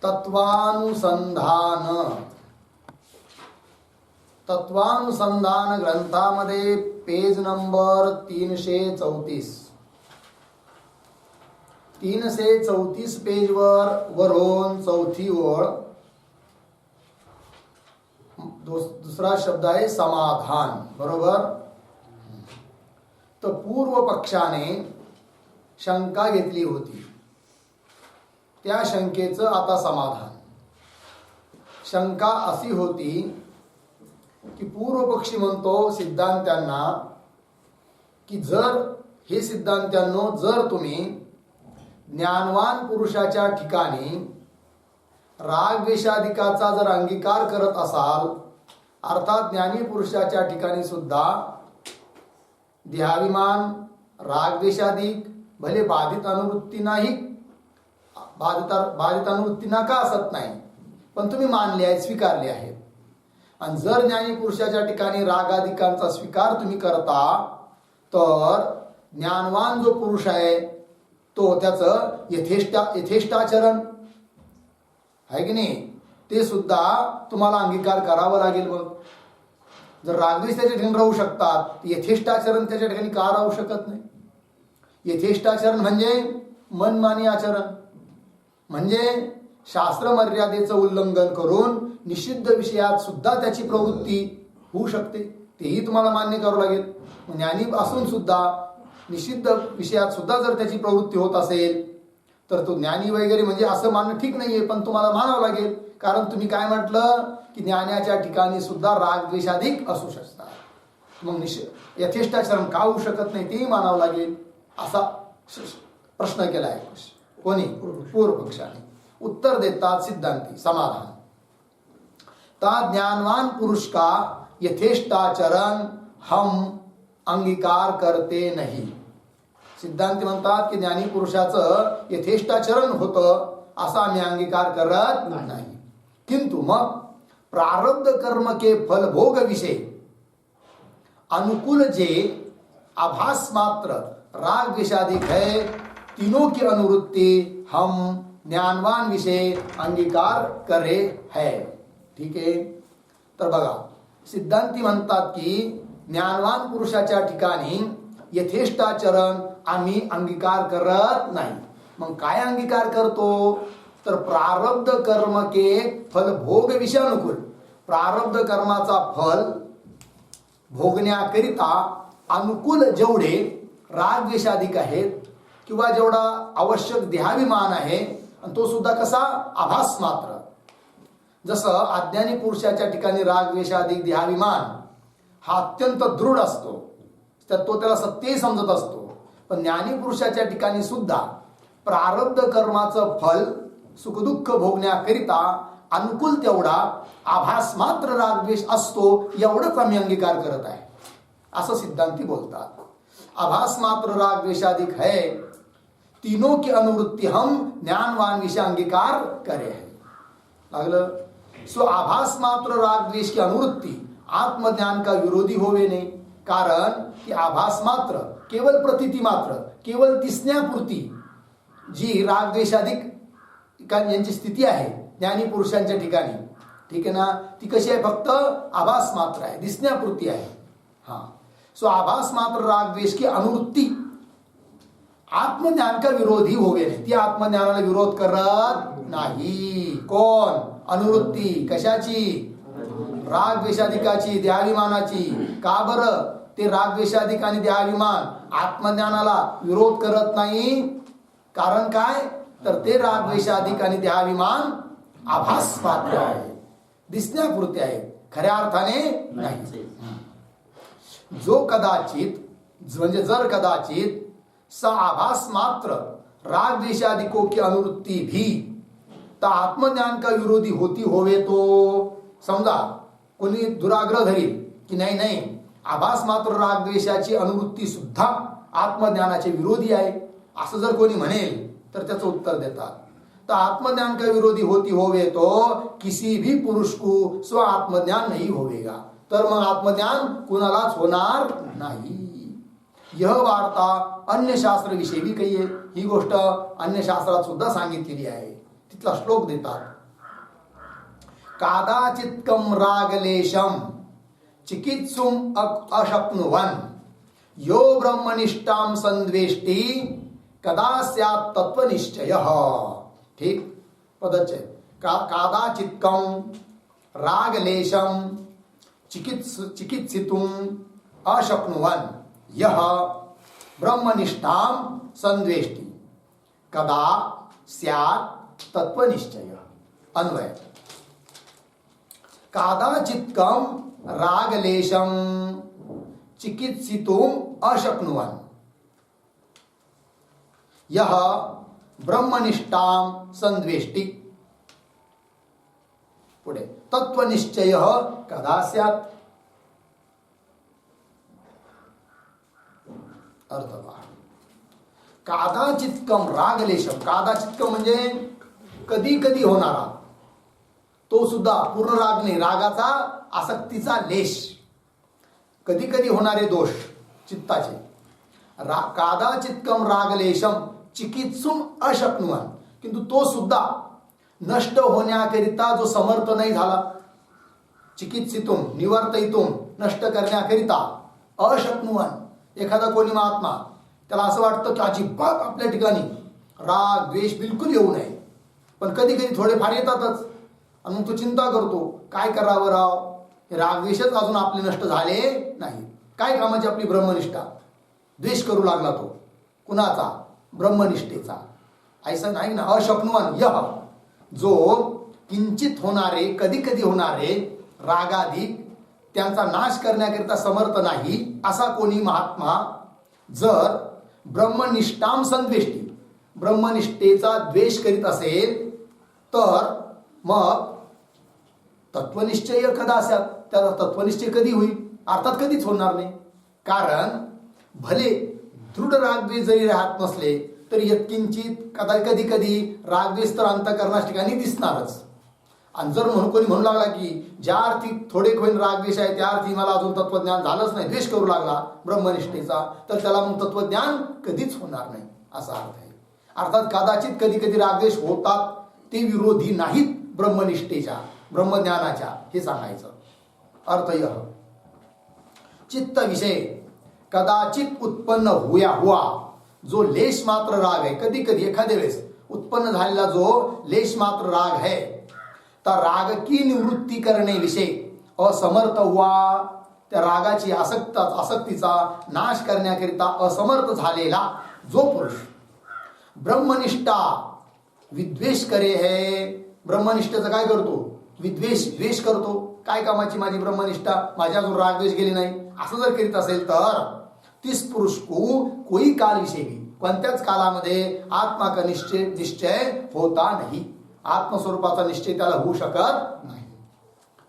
तत्वानुसंधान ग्रंथामध्ये page number 334 पेजवर वरून चौथी ओळ दुसरा शब्द आहे समाधान. बरोबर. तर पूर्व पक्षाने शंका घेतली होती, त्या शंकेचं आता समाधान. शंका अशी होती की पूर्व पक्षी म्हणतो सिद्धांत्यांना की हे सिद्धांत्यांनो, जर तुम्ही ज्ञानवान पुरुषाच्या ठिकाणी रागद्वेषाधिकाचा जर अंगीकार करत असाल, अर्थात ज्ञानी पुरुषाच्या ठिकाणी सुद्धा देहाभिमान रागद्वेषाधिक भले बाधित अनुवृत्ती नाही, बाधित अनुवृत्ती नका असत नाही, पण तुम्ही मानले आहेत, स्वीकारले आहेत. आणि जर ज्ञानी पुरुषाच्या ठिकाणी रागाधिकांचा स्वीकार तुम्ही करता, तर ज्ञानवान जो पुरुष आहे तो त्याचं यथेष्टाचरण आहे की नाही, ते सुद्धा तुम्हाला अंगीकार करावं लागेल. मग जर रागद्वेष त्याच्या ठिकाणी राहू शकतात, यथेष्टाचरण त्याच्या ठिकाणी का राहू शकत नाही? यथेष्टाचरण म्हणजे मनमानी आचरण, म्हणजे शास्त्र मर्यादेचं उल्लंघन करून निषिद्ध विषयात सुद्धा त्याची प्रवृत्ती होऊ शकते, तेही तुम्हाला मान्य करावं लागेल. ज्ञानी असून सुद्धा निषिद्ध विषयात सुद्धा जर त्याची प्रवृत्ती होत असेल, तर तो ज्ञानी वगैरे म्हणजे असं मानणं ठीक नाहीये, पण तुम्हाला मानावं लागेल. कारण तुम्ही काय म्हटलं की ज्ञानाच्या ठिकाणी सुद्धा रागद्वेषाधिक असू शकतात, मग यथेष्टाचरण का होऊ शकत नाही तेही मानावं लागेल, असा प्रश्न केला आहे. कोणी? पूर्व पक्षाने. उत्तर देतात सिद्धांती. समाधान. ता ज्ञानवान पुरुष का यथेष्टाचरण हम अंगीकार करते नहीं. सिद्धांती म्हणतात की ज्ञानी पुरुषाचं यथेष्टाचरण होतं असा आम्ही अंगीकार करत नाही. किंतु मग प्रारब्ध कर्म के फल भोग विषय अनुकूल जे आभास मात्र राग द्वेषाधिक है, तीनों की अनुवृत्ति हम ज्ञानवान विषय अंगीकार करे है. ठीक आहे. तर बघा, सिद्धांती म्हणतात की ज्ञानवान पुरुषाच्या ठिकाणी यथेष्टाचरण आम्ही अंगीकार करत नाही. मग काय अंगीकार करतो? तर प्रारब्ध कर्म के फल भोग विषयानुकूल, प्रारब्ध कर्माचा फल भोगण्याकरिता अनुकूल जेवढे रागद्वेषाधिक आहेत, किंवा जेवढा आवश्यक देहाभिमान आहे, आणि तो सुद्धा कसा? आभास मात्र. जसं अज्ञानी पुरुषाच्या ठिकाणी रागद्वेषाधिक देहाभिमान हा अत्यंत दृढ असतो, तर तो त्याला सत्य समजत असतो. पण ज्ञानी पुरुषाच्या ठिकाणी सुद्धा प्रारब्ध कर्माचं फल सुखदुःख भोगण्याकरिता अनुकूल तेवढा आभास मात्र रागद्वेष असतो, एवढंच आम्ही अंगीकार करत आहे, असं सिद्धांती बोलतात. आभास मात्र रागद्वेषाधिक है, तीनों की अनुवृत्ति हम ज्ञानवान विषय अंगीकार करे है. लागलं. सो आभास मात्र रागद्वेष की अनुवृत्ति आत्मज्ञान का विरोधी होवे नाही. कारण की आभास मात्र, केवल प्रतीती मात्र, केवल दिसण्यापुरती जी रागद्वेषाधिक यांची स्थिती आहे ज्ञानी पुरुषांच्या ठिकाणी, ठीक आहे ना, ती कशी आहे? फक्त आभास मात्र आहे, दिसण्यापुरती आहे. हा. सो आभास मात्र रागद्वेष की अनुवृत्ती आत्मज्ञान का विरोधी होवे नाही. ती आत्मज्ञानाला विरोध करत नाही. कोण? अनुवृत्ती. कशाची? रागद्वेषाधिकाची, देहाभिमानाची. का बरं? ते रागद्वेषाधिक आणि देहाभिमान आत्मज्ञानाला विरोध करत नाही. कारण काय? तर ते रागद्वेषाधिक आणि देहाभिमान आभास मात्र आहे, दिसण्यापुरते आहे, खऱ्या अर्थाने नाही. जो कदाचित, म्हणजे जर कदाचित सा आभास मात्र रागद्वेषाधिकों की अनुवृत्ति भी ता आत्मज्ञान का विरोधी होती होवे तो. समजा कोणी दुराग्रह धरील की नाही नाही, आभास मात्र रागद्वेषाची अनुवृत्ती सुद्धा आत्मज्ञानाचे विरोधी आहे, असं जर कोणी म्हणेल तर त्याचं उत्तर देतात. तर आत्मज्ञान का विरोधी होती होवे तो किसी भी पुरुष को स्व आत्मज्ञान नहीं होवेगा. तर मग आत्मज्ञान कुणालाच होणार नाही. यह वार्ता अन्य शास्त्र विषयी भी कही आहे. ही गोष्ट अन्य शास्त्रात सुद्धा सांगितलेली आहे. तिथला श्लोक देतात. कादाचित्कम रागलेशम चिकित्सुम अशक्नुवन यो ब्रह्मनिष्ठाम संद्वेष्टि कदा स्यात् तत्वनिश्चयः. ठीक पदच्छेद. कादाचित्कम रागलेशम चिकित्सितुम अशक्नुवन यह ब्रह्मनिष्ठाम संद्वेष्टि कदा स्यात् तत्वनिश्चय. अन्वय. कादाचित्कम रागलेशम चिकित्सितुम अशक्नुवन यह ब्रह्मनिष्ठाम संद्वेष्टि. पुढे तत्वनिश्चय कदा स्यात्. अर्थ पहा. कादाचित्कम रागलेशम. कादाचित्कम म्हणजे कधी कधी होणारा, तो सुद्धा पूर्ण राग नाही, रागाचा आसक्तीचा लेश, कधी कधी होणारे दोष चित्ताचे. कादाचित्कम रागलेशम चिकित्सुम अशक्नुवन. किंतु तो सुद्धा नष्ट होण्याकरिता जो समर्थ नाही झाला, चिकित्सितुम निवर्तयितुम नष्ट करण्याकरिता अशक्नुवन. एखादा कोणी महात्मा त्याला असं वाटतं की अजिबात आपल्या ठिकाणी राग द्वेष बिलकुल येऊ नये, पण कधी कधी थोडेफार येतातच. आणि मग तो चिंता करतो, काय करावं राव, हे रागद्वेषच अजून आपले नष्ट झाले नाही, काय कामाची आपली ब्रह्मनिष्ठा. द्वेष करू लागला तो. कुणाचा? ब्रह्मनिष्ठेचा. ऐसा नाही ना. अशक्नुवन यह, जो किंचित होणारे कधी कधी होणारे रागाधिक त्यांचा नाश करण्याकरिता समर्थ नाही असा कोणी महात्मा जर ब्रह्मनिष्ठाम संद्वेष्टि ब्रह्मनिष्ठेचा द्वेष करीत असेल तर मग तत्वनिश्चय कदा असात. त्याचा तत्वनिश्चय कधी होईल? अर्थात कधीच होणार नाही. कारण भले दृढ रागद्वेष जरी राहत नसले तरी यत्किंचित कधी कधी रागद्वेष तर अंतःकरणाच्या ठिकाणी दिसणारच. आणि जर कोणी म्हणू लागला की ज्या अर्थी थोडे होईन रागद्वेष आहे त्या अर्थी मला अजून तत्वज्ञान झालंच नाही, द्वेष करू लागला ब्रह्मनिष्ठेचा, तर त्याला मग तत्वज्ञान कधीच होणार नाही असा अर्थ आहे. अर्थात कदाचित कधी कधी रागद्वेष होतात, ते विरोधी नाहीत ब्रह्मनिष्ठेच्या ब्रह्मज्ञानाच्या, हे सांगायचं. अर्थ यह. चित्त विषय कदाचित उत्पन्न हुआ, जो लेश मात्र राग आहे, कधी कधी एखाद्या वेळेस उत्पन्न झालेला जो लेश मात्र राग है, तर राग की निवृत्ती करणे विषय असमर्थ हुआ, त्या रागाची आसक्तीचा नाश करण्याकरिता असमर्थ झालेला जो पुरुष ब्रह्मनिष्ठा विद्वेष करे है. ब्रह्मनिष्ठेचा काय करतो? द्वेष करतो. काय कामाची माझी ब्रह्मनिष्ठा, माझ्या अजून रागद्वेष गेली नाही, असं जर करीत असेल तर तिस पुरुष को कोई काल विषय भी, कोणत्याच कालामध्ये आत्मा का निश्चय होता नाही, आत्मस्वरूपाचा निश्चय त्याला होऊ शकत नाही.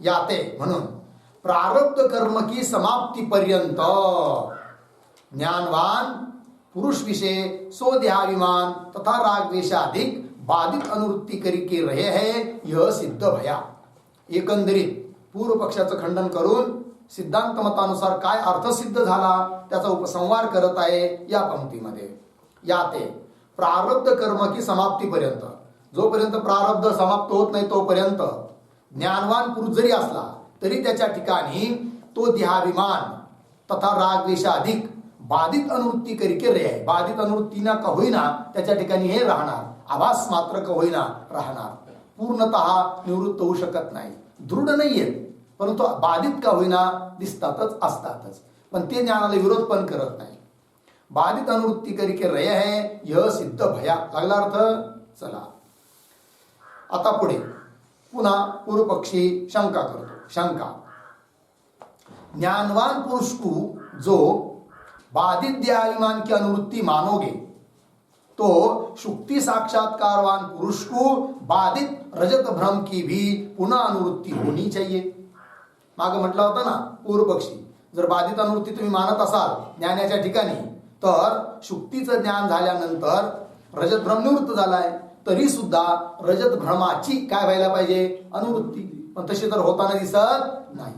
याते म्हणून प्रारब्ध कर्म की समाप्ती पर्यंत ज्ञानवान पुरुष विषय सो देहाभिमान तथा रागद्वेषाधिक बाधित अनुवृत्ती करके रहे है, यह सिद्ध भया. एकंदरीत पूर्व पक्षाचं खंडन करून सिद्धांत मतानुसार काय अर्थ सिद्ध झाला त्याचा उपसंहार करत आहे या पंक्तीमध्ये. याते प्रारब्ध कर्म की समाप्तीपर्यंत, जोपर्यंत प्रारब्ध समाप्त होत नाही तोपर्यंत ज्ञानवान पुरुष जरी असला तरी त्याच्या ठिकाणी तो देहाभिमान तथा रागद्वेषाधिक बाधित अनुवृत्ती करके रे आहे. बाधित अनुवृत्ती ना का होईना त्याच्या ठिकाणी हे राहणार, आभास मात्र का होईना राहणार, पूर्णतः निवृत्त होऊ शकत नाही. दृढ नाहीये परंतु बाधित का होईना दिसतातच असतातच, पण ते ज्ञानाला विरोध पण करत नाही. बाधित अनुवृत्ती करके रहे है, यह सिद्ध भया. लागला अर्थ. चला आता पुढे पुन्हा पूर्वपक्षी शंका करतो. शंका. ज्ञानवान पुरुष को जो बाधित देहाभिमान की अनुवृत्ति मानोगे तो शुक्ति साक्षात्कारवान पुरुष को बाधित रजत भ्रम की भी पुनः अनुवृत्ति होनी चाहिए. मागे म्हटलं होतं ना पूर्व पक्षी, जर बाधित अनुवृत्ती तुम्ही मानत असाल ज्ञानाच्या ठिकाणी तर शुक्तीचं ज्ञान झाल्यानंतर रजत भ्रम निवृत्त झालाय, तरी सुद्धा रजत भ्रमाची काय व्हायला पाहिजे? अनुवृत्ती. पण तशी तर होताना दिसत नाही.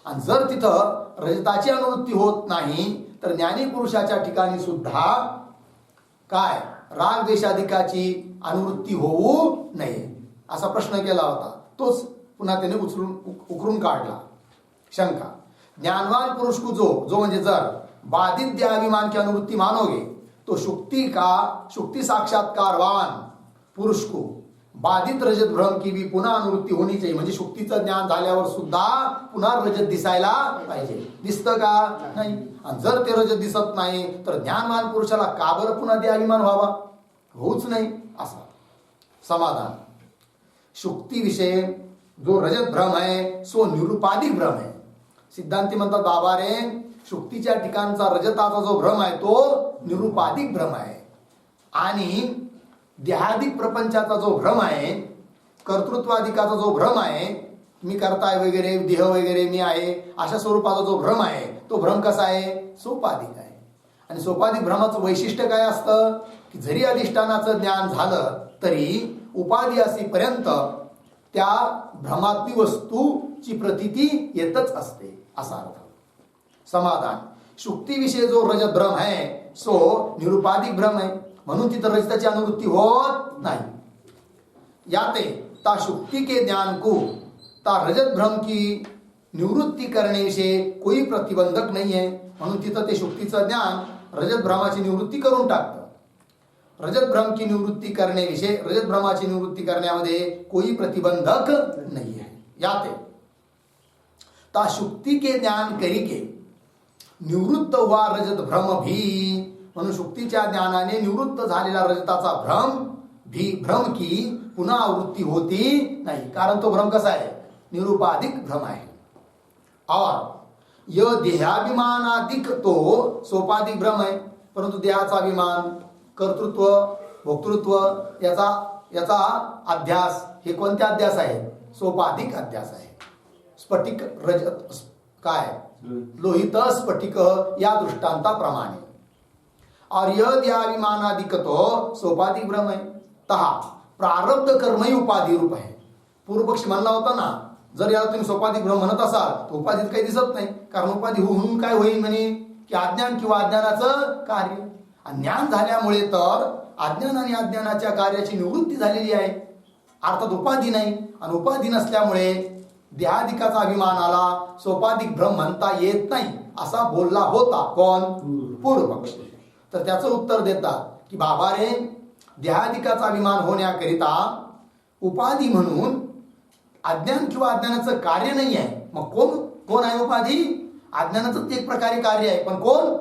आणि जर तिथं रजताची अनुवृत्ती होत नाही तर ज्ञानी पुरुषाच्या ठिकाणी सुद्धा काय राग द्वेषाधिकाची अनुवृत्ती होऊ नये असा प्रश्न केला होता. तोच पुन्हा त्याने उकरून काढला. शंका, ज्ञानवान पुरुष को जो म्हणजे जर बाधित देहाभिमान की अनुवृत्ति मानोगे तो शुक्ति साक्षात्कारवान पुरुष को बाधित रजत भ्रम की भी पुन्हा अनुवृत्ती होनी चाहिए. म्हणजे शुक्तीचं ज्ञान झाल्यावर सुद्धा पुन्हा रजत दिसायला पाहिजे. दिसतं का? नाही. आणि जर ते रजत दिसत नाही तर ज्ञानवान पुरुषाला का बरं पुन्हा देहाभिमान व्हावा? होऊच नाही. असा समाधान. शुक्ती विषय जो रजत भ्रम आहे सो निरुपाधिक भ्रम आहे. सिद्धांती म्हणतात बाबा रे, शुक्तीच्या ठिकाणचा रजताचा जो भ्रम आहे तो निरुपाधिक भ्रम आहे. आणि देहाधिक प्रपंचाचा जो भ्रम आहे, कर्तृत्वाधिकाचा जो भ्रम आहे, मी करताय वगैरे, देह वगैरे मी आहे, अशा स्वरूपाचा जो भ्रम आहे तो भ्रम कसा आहे? सोपाधिक आहे. आणि सोपाधिक भ्रमाचं वैशिष्ट्य काय असतं की जरी अधिष्ठानाचं ज्ञान झालं तरी उपाधी असेपर्यंत त्या भ्रमातली वस्तूची प्रतीती येतच असते असा अर्थ. समाधान. शुक्तीविषयी जो रजत भ्रम आहे सो निरुपाधिक भ्रम है, म्हणून तिथं रजताची अनुवृत्ती होत नाही. याते ता शुक्ति के ज्ञान को ता रजत भ्रम की निवृत्ती करने विषय कोई प्रतिबंधक नहीं है. म्हणून तिथं ते शुक्तीचं ज्ञान रजत भ्रमाची निवृत्ती करून टाकतं. रजत भ्रम की निवृत्ती करने विषय रजत भ्रमाची निवृत्ती करण्यामध्ये कोई प्रतिबंधक नहीं है. याते ता शुक्ति के ज्ञान करिके निवृत्त हुआ रजत भ्रम भी, म्हणून शुक्तीच्या ज्ञानाने निवृत्त झालेला रजताचा भ्रम की पुन्हा आवृत्ती होती नाही. कारण तो भ्रम कसा आहे? निरुपाधिक भ्रम आहे. और यह देहाभिमानाधिक तो सोपाधिक भ्रम आहे. परंतु देहाचा अभिमान, कर्तृत्व, भोक्तृत्व याचा अध्यास हे कोणते अध्यास आहे? सोपाधिक अध्यास आहे. स्फटिक रजत काय? लोहित स्फटिक या दृष्टांताप्रमाणे. और यह देहाभिमानाधिक तो सोपाधिक भ्रम है. तहा प्रारब्ध कर्मही उपाधी रूप आहे. पूर्व पक्षी म्हणला होता ना, जर याला तुम्ही सोपाधिक भ्रम म्हणत असाल तर उपाधीत काही दिसत नाही. कारण उपाधी होऊन काय होईल म्हणे की अज्ञान किंवा अज्ञानाचं कार्य. ज्ञान झाल्यामुळे तर अज्ञान आणि अज्ञानाच्या कार्याची निवृत्ती झालेली आहे, अर्थात उपाधी नाही. आणि उपाधी नसल्यामुळे देहाधिकाचा अभिमानाला सोपाधिक भ्रम म्हणता येत नाही असा बोलला होता कोण? पूर्व पक्ष. तर त्याचं उत्तर देतात की बाबा रे, देहाधिकाचा अभिमान होण्याकरिता उपाधी म्हणून अज्ञान किंवा अज्ञानाचं कार्य नाही आहे. मग कोण आहे उपाधी? अज्ञानाचं एक प्रकारे कार्य आहे, पण कोण?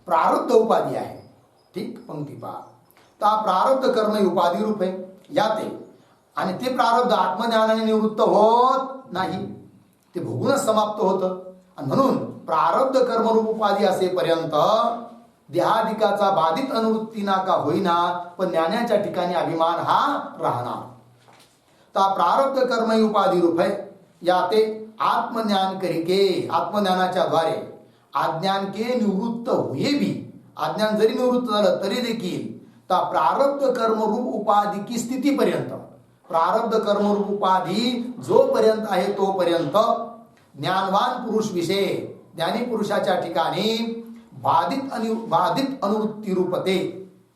प्रारब्ध उपाधी आहे. ठीक. पंक्ती पहा. ता प्रारब्ध कर्म उपाधी रूप आहे. याते आणि ते प्रारब्ध आत्मज्ञानाने निवृत्त होत नाही, ते भोगूनच समाप्त होतं. आणि म्हणून प्रारब्ध कर्मरूप उपाधी असेपर्यंत देहाधिकाचा बाधित अनुवृत्ती ना का होईना, पण ज्ञानाच्या ठिकाणी अभिमान हा राहणार. ता प्रारब्ध कर्म उपाधी रूप है. याते आत्मज्ञान करिके, आत्मज्ञानाच्या द्वारे अज्ञान के निवृत्त हुए भी, अज्ञान जरी निवृत्त झालं तरी देखील ता प्रारब्ध कर्मरूप उपाधी की स्थितीपर्यंत, प्रारब्ध कर्मरूप उपाधी जोपर्यंत आहे तोपर्यंत ज्ञानवान पुरुष विषय, ज्ञानी पुरुषाच्या ठिकाणी बाधित अनुवृत्ती रूपते,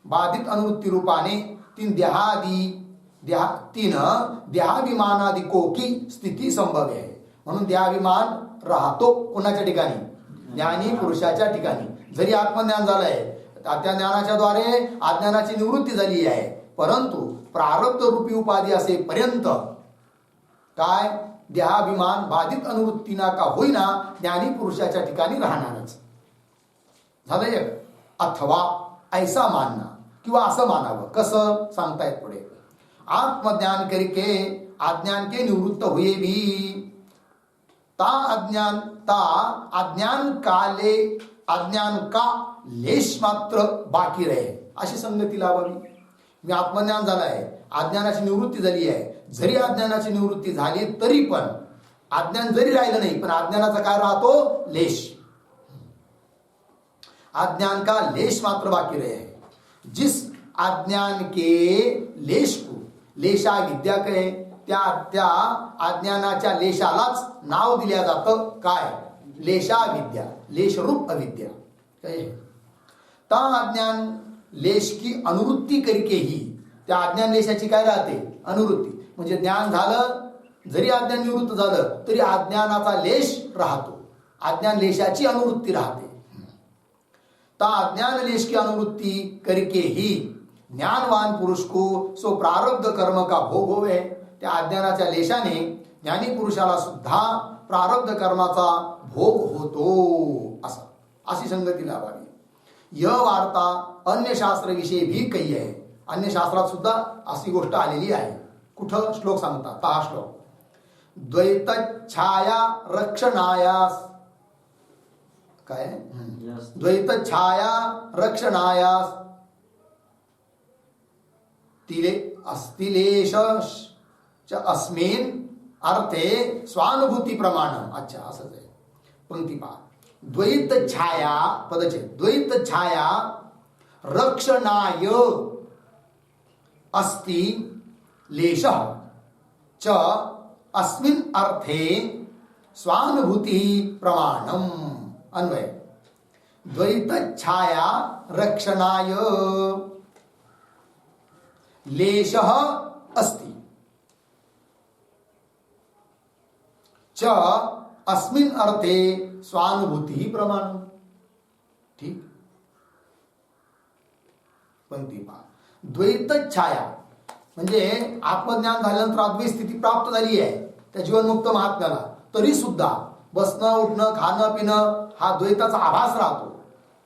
बाधित अनुवृत्ती रूपाने तीन देहाभिमानादिको की स्थिती संभव आहे. म्हणून देहाभिमान राहतो कोणाच्या ठिकाणी? ज्ञानी पुरुषाच्या ठिकाणी. जरी आत्मज्ञान झालंय, त्या ज्ञानाच्या द्वारे अज्ञानाची निवृत्ती झाली आहे, परंतु प्रारब्ध रूपी उपाधी असेपर्यंत काय? देहाभिमान बाधित अनुवृत्ती ना का होईना ज्ञानी पुरुषाच्या ठिकाणी राहणारच. झालं एक. अथवा ऐसा मानना, किंवा असं मानावं. कसं सांगतायत पुढे. आत्मज्ञान करके अज्ञान के निवृत्त हुए भी अज्ञान का लेश मात्र बाकी रहे, अशी संगती लावावी. मी आत्मज्ञान झालंय, अज्ञानाची निवृत्ती झाली आहे. जरी अज्ञानाची निवृत्ती झाली तरी पण अज्ञान जरी राहिलं नाही, पण अज्ञानाचा काय राहतो? लेश. अज्ञान का लेश मात्र बाकी रहे. जिस अज्ञान के लेश को लेशा विद्या कहे, त्या अज्ञानाच्या लेशालाच नाव दिल्या जातं काय? लेशा विद्या, लेशरूप अविद्या. ता अज्ञान लेश की अनुवृत्ती करकेही, त्या अज्ञान लेशाची काय राहते? अनुवृत्ती. म्हणजे ज्ञान झालं, जरी अज्ञान निवृत्त झालं तरी अज्ञानाचा लेश राहतो, अज्ञान लेशाची अनुवृत्ती राहते. ता अज्ञान लेश की अनुवृत्ती करके ही ज्ञानवान पुरुष को सो प्रारब्ध कर्म का भोग होवे. त्या अज्ञानाच्या लेशाने ज्ञानी पुरुषाला सुद्धा प्रारब्ध कर्माचा भोग होतो. अशी संगती लावावी. यह वार्ता अन्य शास्त्र विषयी भी कही आहे. अन्य शास्त्रात सुद्धा अशी गोष्ट आलेली आहे. कुठं? श्लोक सांगतात, पहा श्लोक. द्वैत छाया रक्षणायास, काय? द्वैत छाया रक्षणायास अस्तिलेश अस्मिन अर्थे स्वानुभूती प्रमाण. अच्छा, असंच आहे. पंक्ती पहा. द्वैत छाया पदचे, द्वैत छाया रक्षणाय अस्ति लेशः च अस्मिन अर्थे स्वानुभूति प्रमाणम. अन्वय. द्वैत छाया रक्षणाय लेशः अस्ति च अस्मिन अर्थे स्वानुभूति प्रमाण. ठीक. पंक्ती पहा. द्वैत छाया म्हणजे आत्मज्ञान झाल्यानंतर अद्वैत स्थिती प्राप्त झाली आहे त्या जीवनमुक्त महात्म्याला, तरी सुद्धा बसणं उठणं खाणं पिणं हा द्वैताचा आभास राहतो.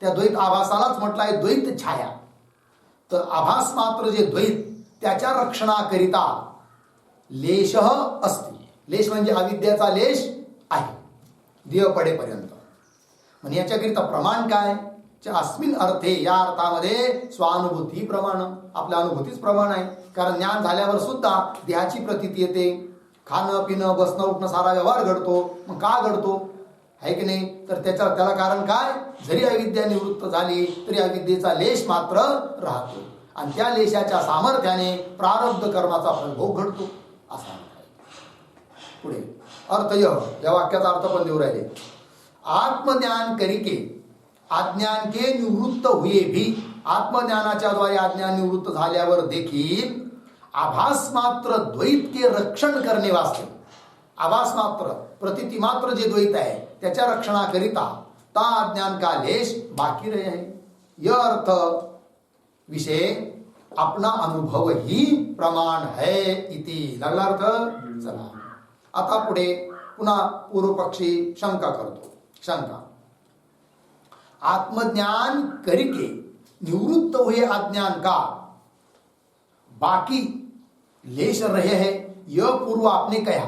त्या द्वैत आभासालाच म्हटलं आहे द्वैत छाया. तर आभास मात्र जे द्वैत, त्याच्या रक्षणाकरिता लेशः अस्ति. लेश म्हणजे अविद्याचा लेश आहे देह पडेपर्यंत. म्हणजे याच्याकरिता प्रमाण काय? अस्मिन अर्थे, या अर्थामध्ये स्वानुभूती प्रमाण, आपल्या अनुभूतीच प्रमाण आहे. कारण ज्ञान झाल्यावर सुद्धा देहाची प्रतीती येते, खाणं पिणं बसणं उठणं सारा व्यवहार घडतो. मग का घडतो आहे की नाही? तर त्याला कारण काय? जरी अविद्या निवृत्त झाली तरी अविद्येचा लेश मात्र राहतो आणि त्या लेशाच्या सामर्थ्याने प्रारब्ध कर्माचा फलभोग घडतो. असा पुढे अर्थ. या वाक्याचा अर्थ पण देऊ राहिले. आत्मज्ञान करिके अज्ञान के निवृत्त हुए भी, आत्मज्ञानाच्या द्वारे अज्ञान निवृत्त झाल्यावर देखील आभास मात्र द्वैत के रक्षण करणे वास्ते, आभास मात्र प्रतीती मात्र जे द्वैत आहे त्याच्या रक्षणाकरिता ता अज्ञान का लेश बाकी रहे है. यह अर्थ विषय अपना अनुभव ही प्रमाण है इति. लागला अर्थ? चला आता पुढे पुन्हा पूर्व पक्षी शंका करतो. शंका. आत्मज्ञान करके निवृत्त हुए अज्ञान का बाकी लेश रहे है, यह पूर्व आपने कहा.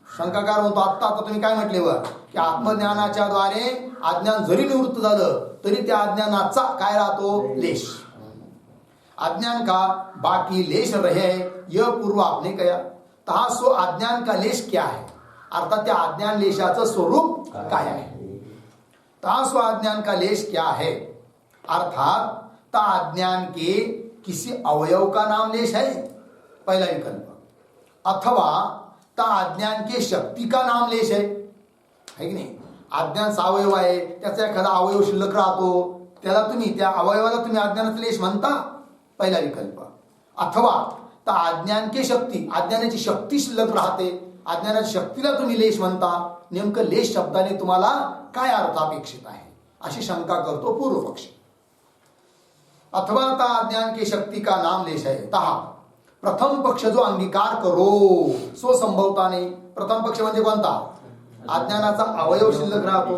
शंकाकार म्हणतो आता तुम्ही काय म्हटले वर की आत्मज्ञानाच्या द्वारे अज्ञान जरी निवृत्त झालं तरी त्या अज्ञानाचा काय राहतो? लेश. अज्ञान का बाकी लेश रहे है, यह पूर्व आपने कहा. तहा सो अज्ञान का लेश क्या है? अर्थात त्या अज्ञान लेशाचं स्वरूप काय आहे? तहा सो अज्ञान का लेश क्या है? अर्थात ता अज्ञान के किसी अवयव का नाम लेश है, पहला विकल्प. अथवा ता अज्ञान के शक्ति का नाम लेश है की नाही? अज्ञान सावयव आहे, त्याचा एखादा अवयव शिल्लक राहतो, त्याला तुम्ही त्या अवयवाला तुम्ही अज्ञानाचा लेश म्हणता, पहिला विकल्प. अथवा ता अज्ञान के शक्ती, अज्ञानाची शक्ती शिल्लक राहते, अज्ञानाच्या शक्तीला तुम्ही लेश म्हणता. नेमकं लेश शब्दाने तुम्हाला काय अर्थ अपेक्षित आहे अशी शंका करतो पूर्व पक्षी. अथवा ता अज्ञान के शक्ती का नाम लेश है. तहा प्रथम पक्ष जो अंगीकार करो सो संभवता नाही. प्रथम पक्ष म्हणजे कोणता? अज्ञानाचा अवयव शिल्लक राहतो,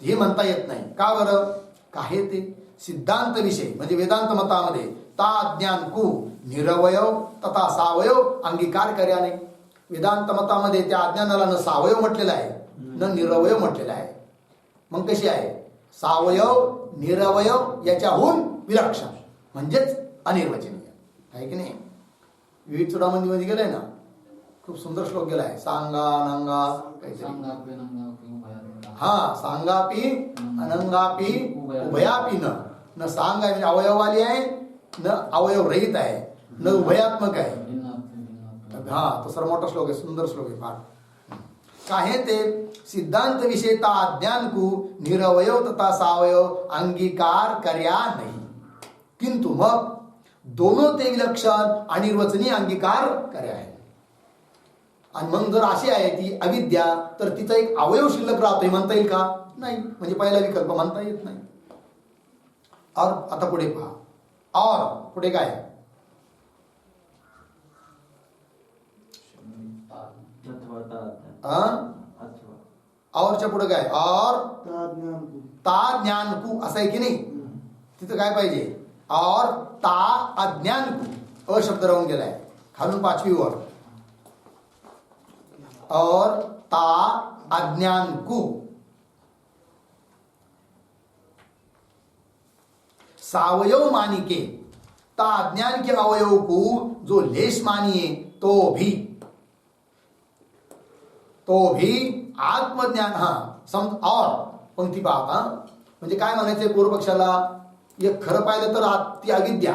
हे म्हणता येत नाही. का बरं? काय ते सिद्धांत विषय म्हणजे वेदांत मतामध्ये ता अज्ञान को निरवयव तथा सावयव अंगीकार कर्या नाही. वेदांत मतामध्ये त्या अज्ञानाला न सावयव म्हटलेला आहे न निरवयव म्हटलेला आहे. मग कशी आहे? सावयव निरवयव याच्याहून विलक्षण म्हणजेच अनिर्वचनीय आहे की नाही? विविध चुडामंदी मध्ये गेलाय ना, खूप सुंदर श्लोक गेलाय. सांगा नंगा काहीतरी, हा सांगापी अनंगापी उभयापी न सांग आहे म्हणजे अवयववाली आहे, न अवयव रहित आहे, न उभयात्मक आहे. हा तसं मोठा श्लोक आहे, सुंदर श्लोक आहे फार. काहे ते सिद्धांत विषयता अज्ञान को निरवयव तथा सावयव अंगीकार कर्या नाही. किंतु मग दोनों ते विलक्षण अनिर्वचनीय अंगीकार करे आहे. आणि मग जर अशी आहे ती अविद्या, तर तिचा एक अवयव शिल्लक राहतोय म्हणता येईल का? नाही. म्हणजे पहिला विकल्प म्हणता येत नाही. और आता पुढे पहा. और पुढे काय? औरच्या पुढे काय? और ता ज्ञान कु असं आहे की नाही? तिथं काय पाहिजे? और ता अज्ञान कु. अशब्द राहून गेलाय खालून 5वी वर. और ता अज्ञान कु सावयव मानिके. ता अज्ञान के अवयव को जो लेश मानिए तो भी आत्मज्ञान. और पंक्ती पहा. म्हणजे काय म्हणायचंय पूर्व पक्षाला? एक खरं पाहिलं तर ती अविद्या,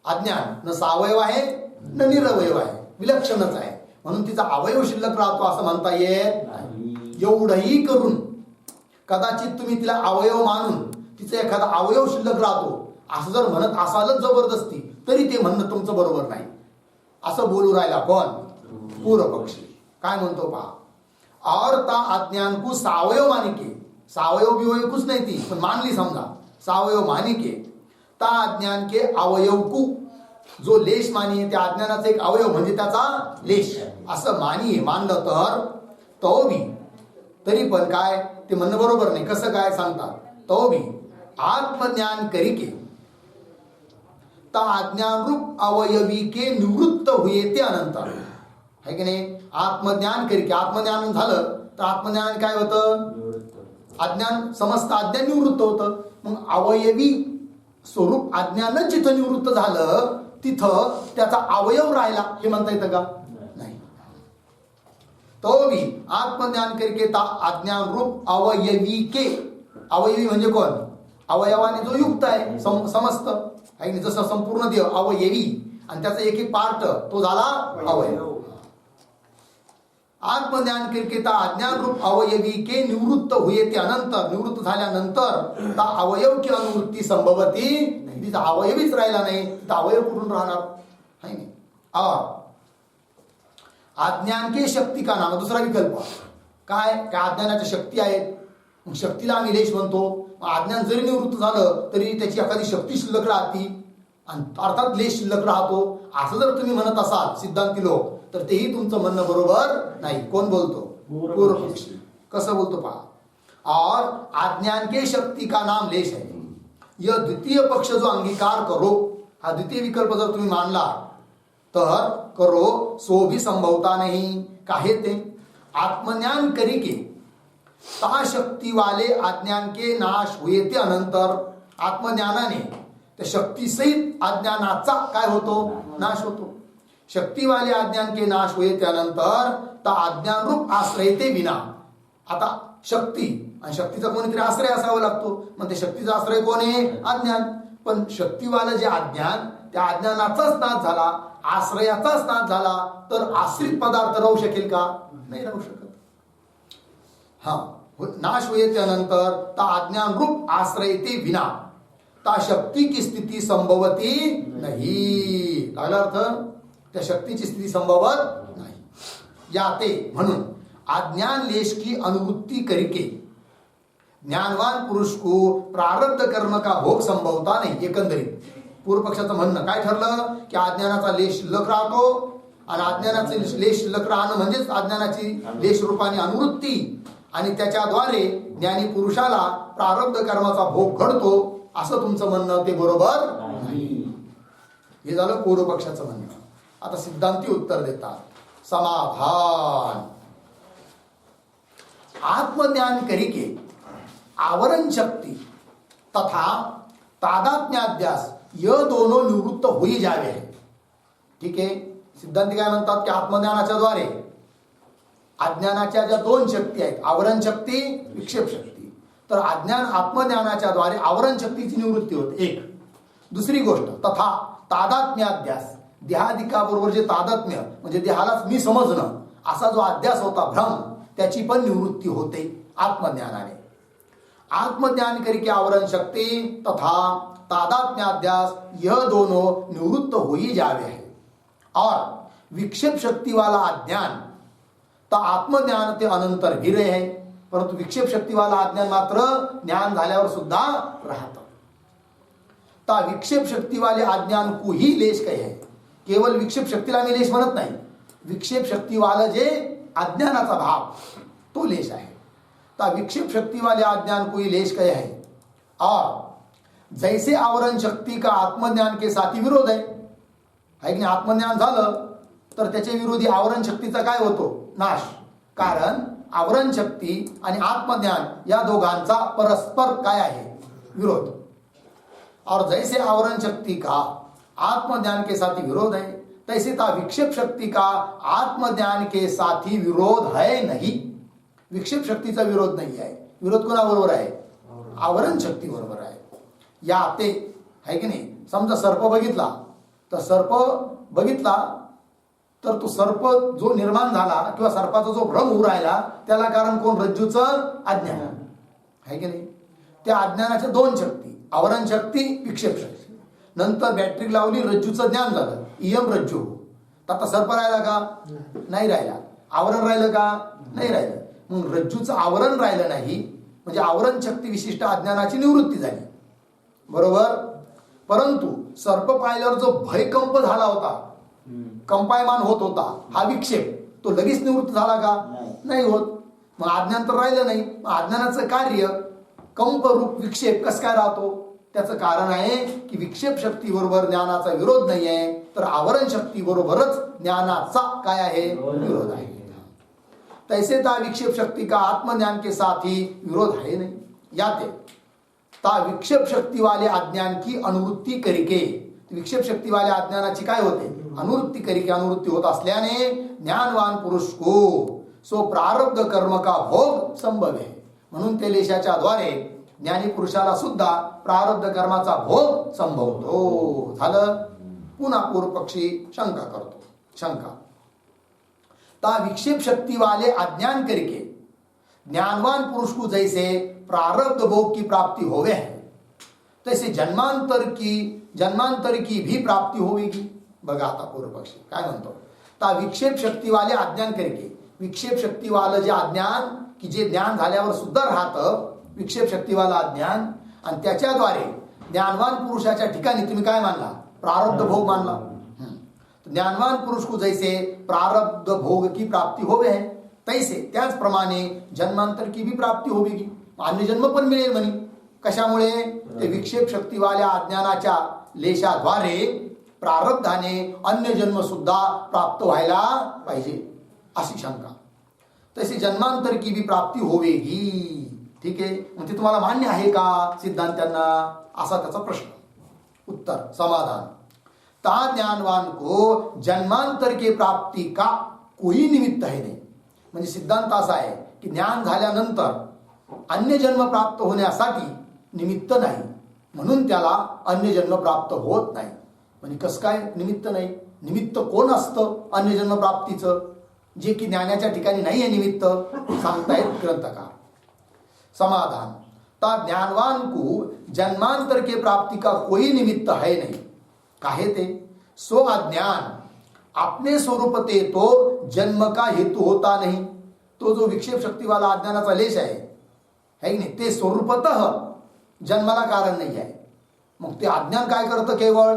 अज्ञान न सावयव आहे न निरवयव आहे, विलक्षणच आहे. म्हणून तिचा अवयव शिल्लक राहतो असं म्हणता येत नाही. एवढंही करून कदाचित तुम्ही तिला अवयव मानून तिचा एखादा अवयव शिल्लक राहतो असं जर म्हणत असालच जबरदस्ती, तरी ते म्हणणं तुमचं बरोबर नाही. असं बोलू राहिला कोण? पूर्व पक्षी. काय म्हणतो पहा. और ता अज्ञान को सावयव मानिके. सावयव बिवयव कुछ नाही ती, पण मानली समजा. सावयव मानिके ता अज्ञान के अवयव को जो लेश मानिये, त्या अज्ञानाचा एक अवयव म्हणजे त्याचा लेश असं मानिये, मानलं तर तो भी, तरी पण काय ते म्हणणं बरोबर नाही. कसं काय सांगतात? तो भी आत्मज्ञान करिके ता अज्ञान रूप अवयवी के निवृत्त हुए ते अनंतर. है की नाही? आत्मज्ञान करिके. आत्मज्ञान झालं तर आत्मज्ञान काय होतं? अज्ञान, समस्त अज्ञान निवृत्त होतं. मग अवयवी स्वरूप अज्ञानच जिथं निवृत्त झालं तिथं त्याचा अवयव राहिला हे म्हणता येतं का? नाही. तो भी आत्मज्ञान करके ता अज्ञान रूप अवयवी के. अवयवी म्हणजे कोण? अवयवाने जो युक्त आहे, समस्त आहे. जसं संपूर्ण देव अवयवी आणि त्याचा एक एक पार्ट तो झाला अवयव. आत्मज्ञान करके ता अज्ञान रूप अवयवी के निवृत्त हुए ते अनंतर. निवृत्त झाल्यानंतर ता अवयव की अनुवृत्ती संभवती. तिचा अवयवीच राहिला नाही, तिचा अवयव कुठून राहणार? है नाही. और अज्ञान के शक्ती का नाम. दुसरा विकल्प काय? अज्ञानाच्या शक्ती आहेत, मग शक्तीला आम्ही लेश म्हणतो. अज्ञान जरी निवृत्त झालं तरी त्याची एखादी शक्ती शिल्लक राहती आणि अर्थात लेश शिल्लक राहतो. असं जर तुम्ही म्हणत असाल सिद्धांती लोक, तर तेही तुमचं म्हणणं बरोबर नाही. कोण बोलतो? पूर्व पक्षी. कसं बोलतो पहा. और अज्ञान के शक्ती का नाम लेश है. यह द्वितीय पक्ष जो अंगीकार करो, हा द्वितीय विकल्प जर तुम्ही मानला तर करो सो भी संभवता नहीं. काहे ते? आत्मज्ञान करिके ता शक्ती वाले अज्ञान के नाश हुए ते अनंतर. आत्मज्ञानाने त्या शक्तीसहित अज्ञानाचा काय होतो? नाश होतो. शक्तीवाले अज्ञान के नाश हुए त्यानंतर ता अज्ञान रूप आश्रय ते विना. आता शक्ती आणि शक्तीचा कोणीतरी आश्रय असावा लागतो. मग ते शक्तीचा आश्रय कोण आहे? अज्ञान. पण शक्तीवाला जे अज्ञान, त्या अज्ञानाचाच नाश झाला, आश्रयाचाच नाश झाला, तर आश्रित पदार्थ राहू शकेल का? नाही राहू शकत. हा नाश हुए त्यानंतर ता अज्ञान रूप आश्रय ते विना ता शक्ती की स्थिती संभवती नाही. लागला अर्थ? त्या शक्तीची स्थिती संभवत नाही. या ते म्हणून अज्ञान लेश की अनुवृत्ती करके ज्ञानवान पुरुष को प्रारब्ध कर्म का भोग संभवता नाही. एकंदरीत पूर्व पक्षाचं म्हणणं काय ठरलं की अज्ञानाचा लेश शिल्लक राहतो आणि अज्ञानाचे लेश शिल्लक राहणं म्हणजेच अज्ञानाची लेश रूपाने अनुवृत्ती आणि त्याच्याद्वारे ज्ञानी पुरुषाला प्रारब्ध कर्माचा भोग घडतो असं तुमचं म्हणणं ते बरोबर नाही. हे झालं पूर्व पक्षाचं म्हणणं. आता सिद्धांती उत्तर देतात. समाधान. आत्मज्ञान करिके आवरण शक्ती तथा तादात्म्याध्यास यह दोनों निवृत्त होई जावे. ठीक आहे. सिद्धांती काय म्हणतात की आत्मज्ञानाच्या द्वारे अज्ञानाच्या ज्या दोन शक्ती आहेत, आवरण शक्ती, विक्षेप शक्ती, तर अज्ञान आत्मज्ञानाच्या द्वारे आवरण शक्तीची निवृत्ती होते. एक. दुसरी गोष्ट तथा तादात्म्याध्यास, देहाधिकाबरोबर जे तादात्म्य म्हणजे देहालाच मी समजणं असा जो अध्यास होता, भ्रम, त्याची पण निवृत्ती होते आत्मज्ञानाने. आत्मज्ञान करके आवरण शक्ती तथा तादात्म्याध्यास यह दोनों निवृत्त हो ही जावे है. और विक्षेप शक्ती वाला अज्ञान तर आत्मज्ञान ते अनंतर भी रहे है, परंतु विक्षेप शक्ती वाला अज्ञान मात्र ज्ञान झाल्यावर सुद्धा राहतं. ता विक्षेप शक्ती वाले अज्ञान को ही लेश काय है. केवळ विक्षेप शक्तीला मी लेश म्हणत नाही, विक्षेप शक्ती वाला जे अज्ञानाचा भाव तो लेश आहे. ता विक्षेप शक्ती वाले अज्ञान को ही लेश काय है. और जैसे आवरण शक्ती का आत्मज्ञान के साथी विरोध आहे की नाही. आत्मज्ञान झालं तर त्याचे विरोधी आवरण शक्तीचा काय होतो, नाश. कारण आवरण शक्ती आणि आत्मज्ञान या दोघांचा परस्पर काय आहे, विरोध. और जैसे आवरण शक्ति का आत्मज्ञान के साथ विरोध है, तैसे ता विक्षेप शक्ति का आत्मज्ञान के साथ विरोध है नहीं. विक्षेप शक्तीचा विरोध नाही आहे. विरोध कोणाबरोबर आहे, आवरण शक्ती बरोबर आहे. या ते आहे की नाही. समजा सर्प बघितला तर सर्प बघितला तर तो सर्प जो निर्माण झाला किंवा सर्पाचा जो भ्रम होऊ राहिला त्याला कारण कोण, रज्जूचं अज्ञान आहे की नाही. त्या अज्ञानाच्या दोन शक्ती, आवरण शक्ती, विक्षेप शक्ती. नंतर बॅटरी लावली, रज्जूचं ज्ञान झालं, इयम रज्जू. आता सर्प राहिला का, नाही राहिला. आवरण राहिलं का, नाही राहिलं. मग रज्जूचं आवरण राहिलं नाही म्हणजे आवरण शक्ती विशिष्ट अज्ञानाची निवृत्ती झाली, बरोबर. परंतु सर्प पाहिल्यावर जो भयकंप झाला होता, कंपायमान होत होता, हा विक्षेप, तो लगेच निवृत्त झाला का, नाही होत. मग अज्ञान तर राहिलं नाही. अज्ञानाचं कार्य कंप रूप विक्षेप कसं काय राहतो, त्याचं कारण आहे की विक्षेप शक्ती बरोबर ज्ञानाचा विरोध नाही आहे, तर आवरण शक्ती बरोबरच ज्ञानाचा काय आहे, विरोध आहे. तैसे ता विक्षेप शक्ती का आत्मज्ञान के साथ ही विरोध है नहीं. याते ता विक्षेप शक्ती वाले अज्ञान की अनुवृत्ती करिके, विक्षेप शक्ती वाले अज्ञानाची काय होते, अनुवृत्ती करिके. अनुवृत्ती होत असल्याने ज्ञानवान पुरुष को सो प्रारब्ध कर्म का भोग संभव है. म्हणून ते लेशाच्या द्वारे ज्ञानी पुरुषाला सुद्धा प्रारब्ध कर्माचा भोग संभवतो. झालं. पुन्हा पूर्व पक्षी शंका करतो. शंका ता विक्षेप शक्ति वाले अज्ञान करके ज्ञानवान पुरुष को जैसे प्रारब्ध भोग की प्राप्ति होवे है, तैसे जन्मांतर की भी प्राप्ति होगी. बघा आता पूर्व पक्षी काय म्हणतो. ता विक्षेप शक्ती वाले अज्ञान करके, विक्षेप शक्ती वालं जे अज्ञान की जे ज्ञान झाल्यावर सुद्धा राहतं, विक्षेप शक्तीवाला अज्ञान, आणि त्याच्याद्वारे ज्ञानवान पुरुषाच्या ठिकाणी तुम्ही काय मानला, प्रारब्ध भोग मानला. ज्ञानवान पुरुष को जैसे प्रारब्ध भोग की प्राप्ति होवे है, तैसे त्याचप्रमाणे जन्मांतर की भी प्राप्ती होगी. अन्य जन्म पण मिळेल म्हणे. कशामुळे, ते विक्षेप शक्तीवाल्या अज्ञानाच्या लेशाद्वारे प्रारब्धाने अन्य जन्म सुद्धा प्राप्त व्हायला पाहिजे अशी शंका. तशी जन्मांतर की भी प्राप्ती होवेगी. ठीक आहे, मग ते तुम्हाला मान्य आहे का सिद्धांत्यांना, असा त्याचा प्रश्न. उत्तर समाधान. ता ज्ञानवान को जन्मांतर के प्राप्ति का कोई निमित्त है नहीं. म्हणजे सिद्धांत असा आहे की ज्ञान झाल्यानंतर अन्य जन्म प्राप्त होण्यासाठी निमित्त नाही, म्हणून त्याला अन्य जन्म प्राप्त होत नाही. म्हणजे कसं काय निमित्त नाही, निमित्त कोण असतं अन्य जन्म प्राप्तीचं, जे की ज्ञानाच्या ठिकाणी नाही आहे निमित्त, सांगतायत ग्रंथकार. समाधान. ता ज्ञानवान को जन्मांतर के प्राप्ति का कोई निमित्त है नहीं. काहे ते, सो अज्ञान अपने स्वरूप ते तो जन्म का हेतु होता नहीं. तो जो विक्षेप शक्ती वाला अज्ञानाचा लेश आहे की नाही, ते स्वरूपतः जन्माला कारण नाही आहे. मग ते अज्ञान काय करतं, केवळ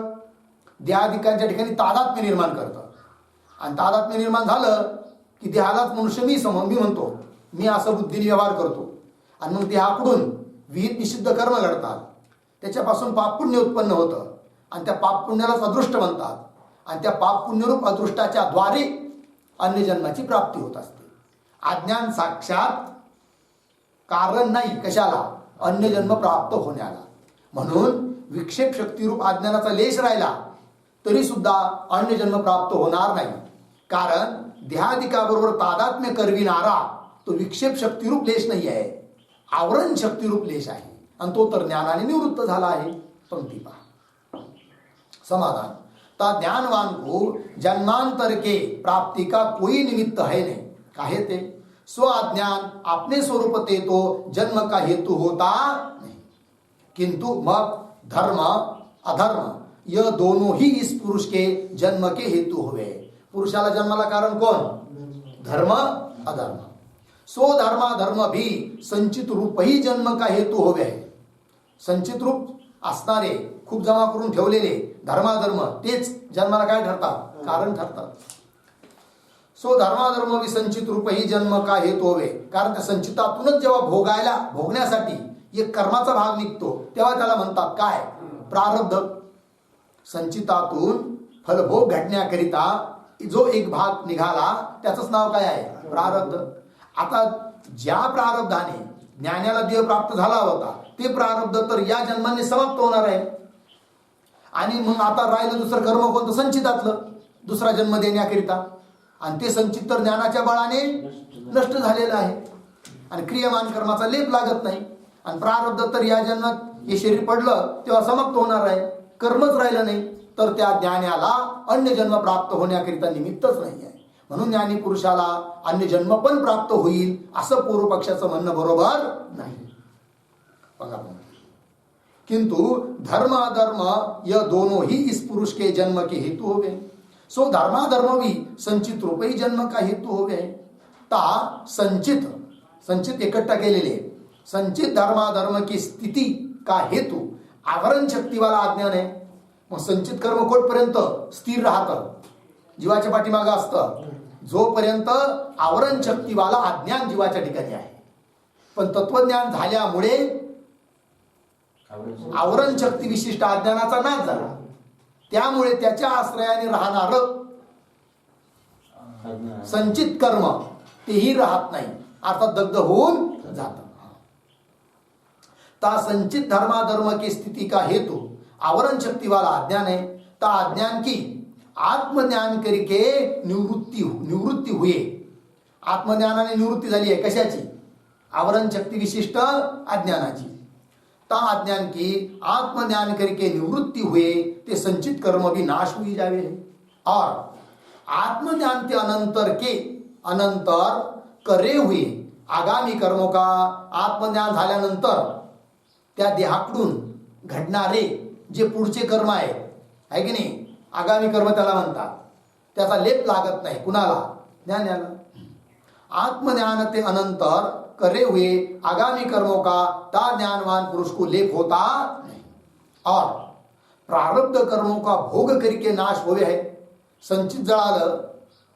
देहादिकांच्या ठिकाणी तादात्म्य निर्माण करतं. आणि तादात्म्य निर्माण झालं की देहालाच मनुष्य मी म्हणतो, मी असं बुद्धीने व्यवहार करतो. आणि मग देहाकडून विहित निषिद्ध कर्म घडतात, त्याच्यापासून पाप पुण्य उत्पन्न होतं, आणि त्या पाप पुण्यालाच अदृष्ट म्हणतात. आणि त्या पाप पुण्यरूप अदृष्टाच्या द्वारे अन्य जन्माची प्राप्ती होत असते. अज्ञान साक्षात कारण नाही कशाला, अन्य जन्म प्राप्त होण्याला. म्हणून विक्षेप शक्तीरूप अज्ञानाचा लेश राहिला तरी सुद्धा अन्य जन्म प्राप्त होणार नाही. कारण देहादिकाबरोबर तादात्म्य करविणारा तो विक्षेप शक्तीरूप लेश नाही आहे, आवरण शक्तीरूप लेश आहे, आणि तो तर ज्ञानाने निवृत्त झाला आहे. पंक्ती पहा. समाधान. ता ज्ञानवान को जन्मांतर के प्राप्ति का कोई निमित्त है नहीं. काहे ते, स्व अज्ञान अपने स्वरूप ते तो जन्म का हेतु होता नहीं. किंतु मग धर्म अधर्म यह दोनों ही इस पुरुष के जन्म के हेतु हुए। पुरुषाला जन्माला कारण कोण? धर्म अधर्म। सो धर्माधर्म भी संचित रूप ही जन्म का हेतु होवे। संचित रूप असणारे, खूप जमा करून ठेवलेले धर्माधर्म तेच जन्माला काय ठरतात? कारण ठरतात। सो धर्माधर्म भी संचित रूप ही जन्म का हेतु होवे। कारण त्या संचितातूनच जेव्हा भोगण्यासाठी एक कर्माचा भाग निघतो तेव्हा त्याला म्हणतात काय? प्रारब्ध। संचितातून फलभोग घडण्याकरिता जो एक भाग निघाला त्याचंच नाव काय आहे? प्रारब्ध। आता ज्या प्रारब्धाने ज्ञानाला देह प्राप्त झाला होता ते प्रारब्ध तर या जन्माने समाप्त होणार आहे, आणि मग आता राहिलं दुसरं कर्म कोणतं? संचितातलं, दुसरा जन्म देण्याकरिता, आणि ते संचित तर ज्ञानाच्या बळाने नष्ट झालेलं आहे आणि क्रियमान कर्माचा लेप लागत नाही, आणि प्रारब्ध तर या जन्मात हे शरीर पडलं तेव्हा समाप्त होणार आहे, कर्मच राहिलं नाही, तर त्या ज्ञानाला अन्य जन्म प्राप्त होण्याकरिता निमित्तच नाही आहे। म्हणून ज्ञानी पुरुषाला अन्य जन्म पण प्राप्त होईल असं पूर्व पक्षाचं म्हणणं बरोबर नाही। बघा, किंतु धर्म अधर्म यह दोनों ही इस पुरुष के जन्म के हेतु हो गए। सो धर्माधर्म भी संचित रूप ही जन्म का हेतु हो गए। ता संचित संचित इकट्ठा केलेले संचित धर्माधर्म की स्थिति का हेतु आवरण शक्ती वाला अज्ञान आहे। मग संचित कर्म कोटपर्यंत स्थिर राहतं, जीवाच्या पाठीमागं असतं, जोपर्यंत आवरण शक्तीवाला अज्ञान जीवाच्या ठिकाणी आहे। पण तत्वज्ञान झाल्यामुळे आवरण शक्ती विशिष्ट अज्ञानाचा नाश झाला, त्यामुळे त्याच्या आश्रयाने राहणार संचित कर्म तेही राहत नाही, अर्थात दग्ध होऊन जात। ता संचित धर्माधर्म की स्थिति का हेतु आवरण शक्ति वाला अज्ञान है। ता अज्ञान की आत्मज्ञान करके निवृत्ती हुए। आत्मज्ञानाने निवृत्ती झाली आहे कशाची? आवरण शक्ति विशिष्ट अज्ञानाची। ता अज्ञान की आत्मज्ञान करके निवृत्ति हुए ते संचित कर्म भी नाश हुई जावे। और आत्मज्ञान के अनंतर करे हुए आगामी कर्मों का आत्मज्ञान झाल्यानंतर त्या देहाकडून घडणारे जे पुढचे कर्म आहे की नाही, आगामी कर्म त्याला म्हणतात, त्याचा लेप लागत नाही कुणाला? ज्ञानाला। आत्मज्ञान के अनंतर करे हुए आगामी कर्मों का ता ज्ञानवान पुरुष को लेप होता नहीं। और प्रारब्ध कर्मों का भोग करके नाश होवे है। संचित जळालं,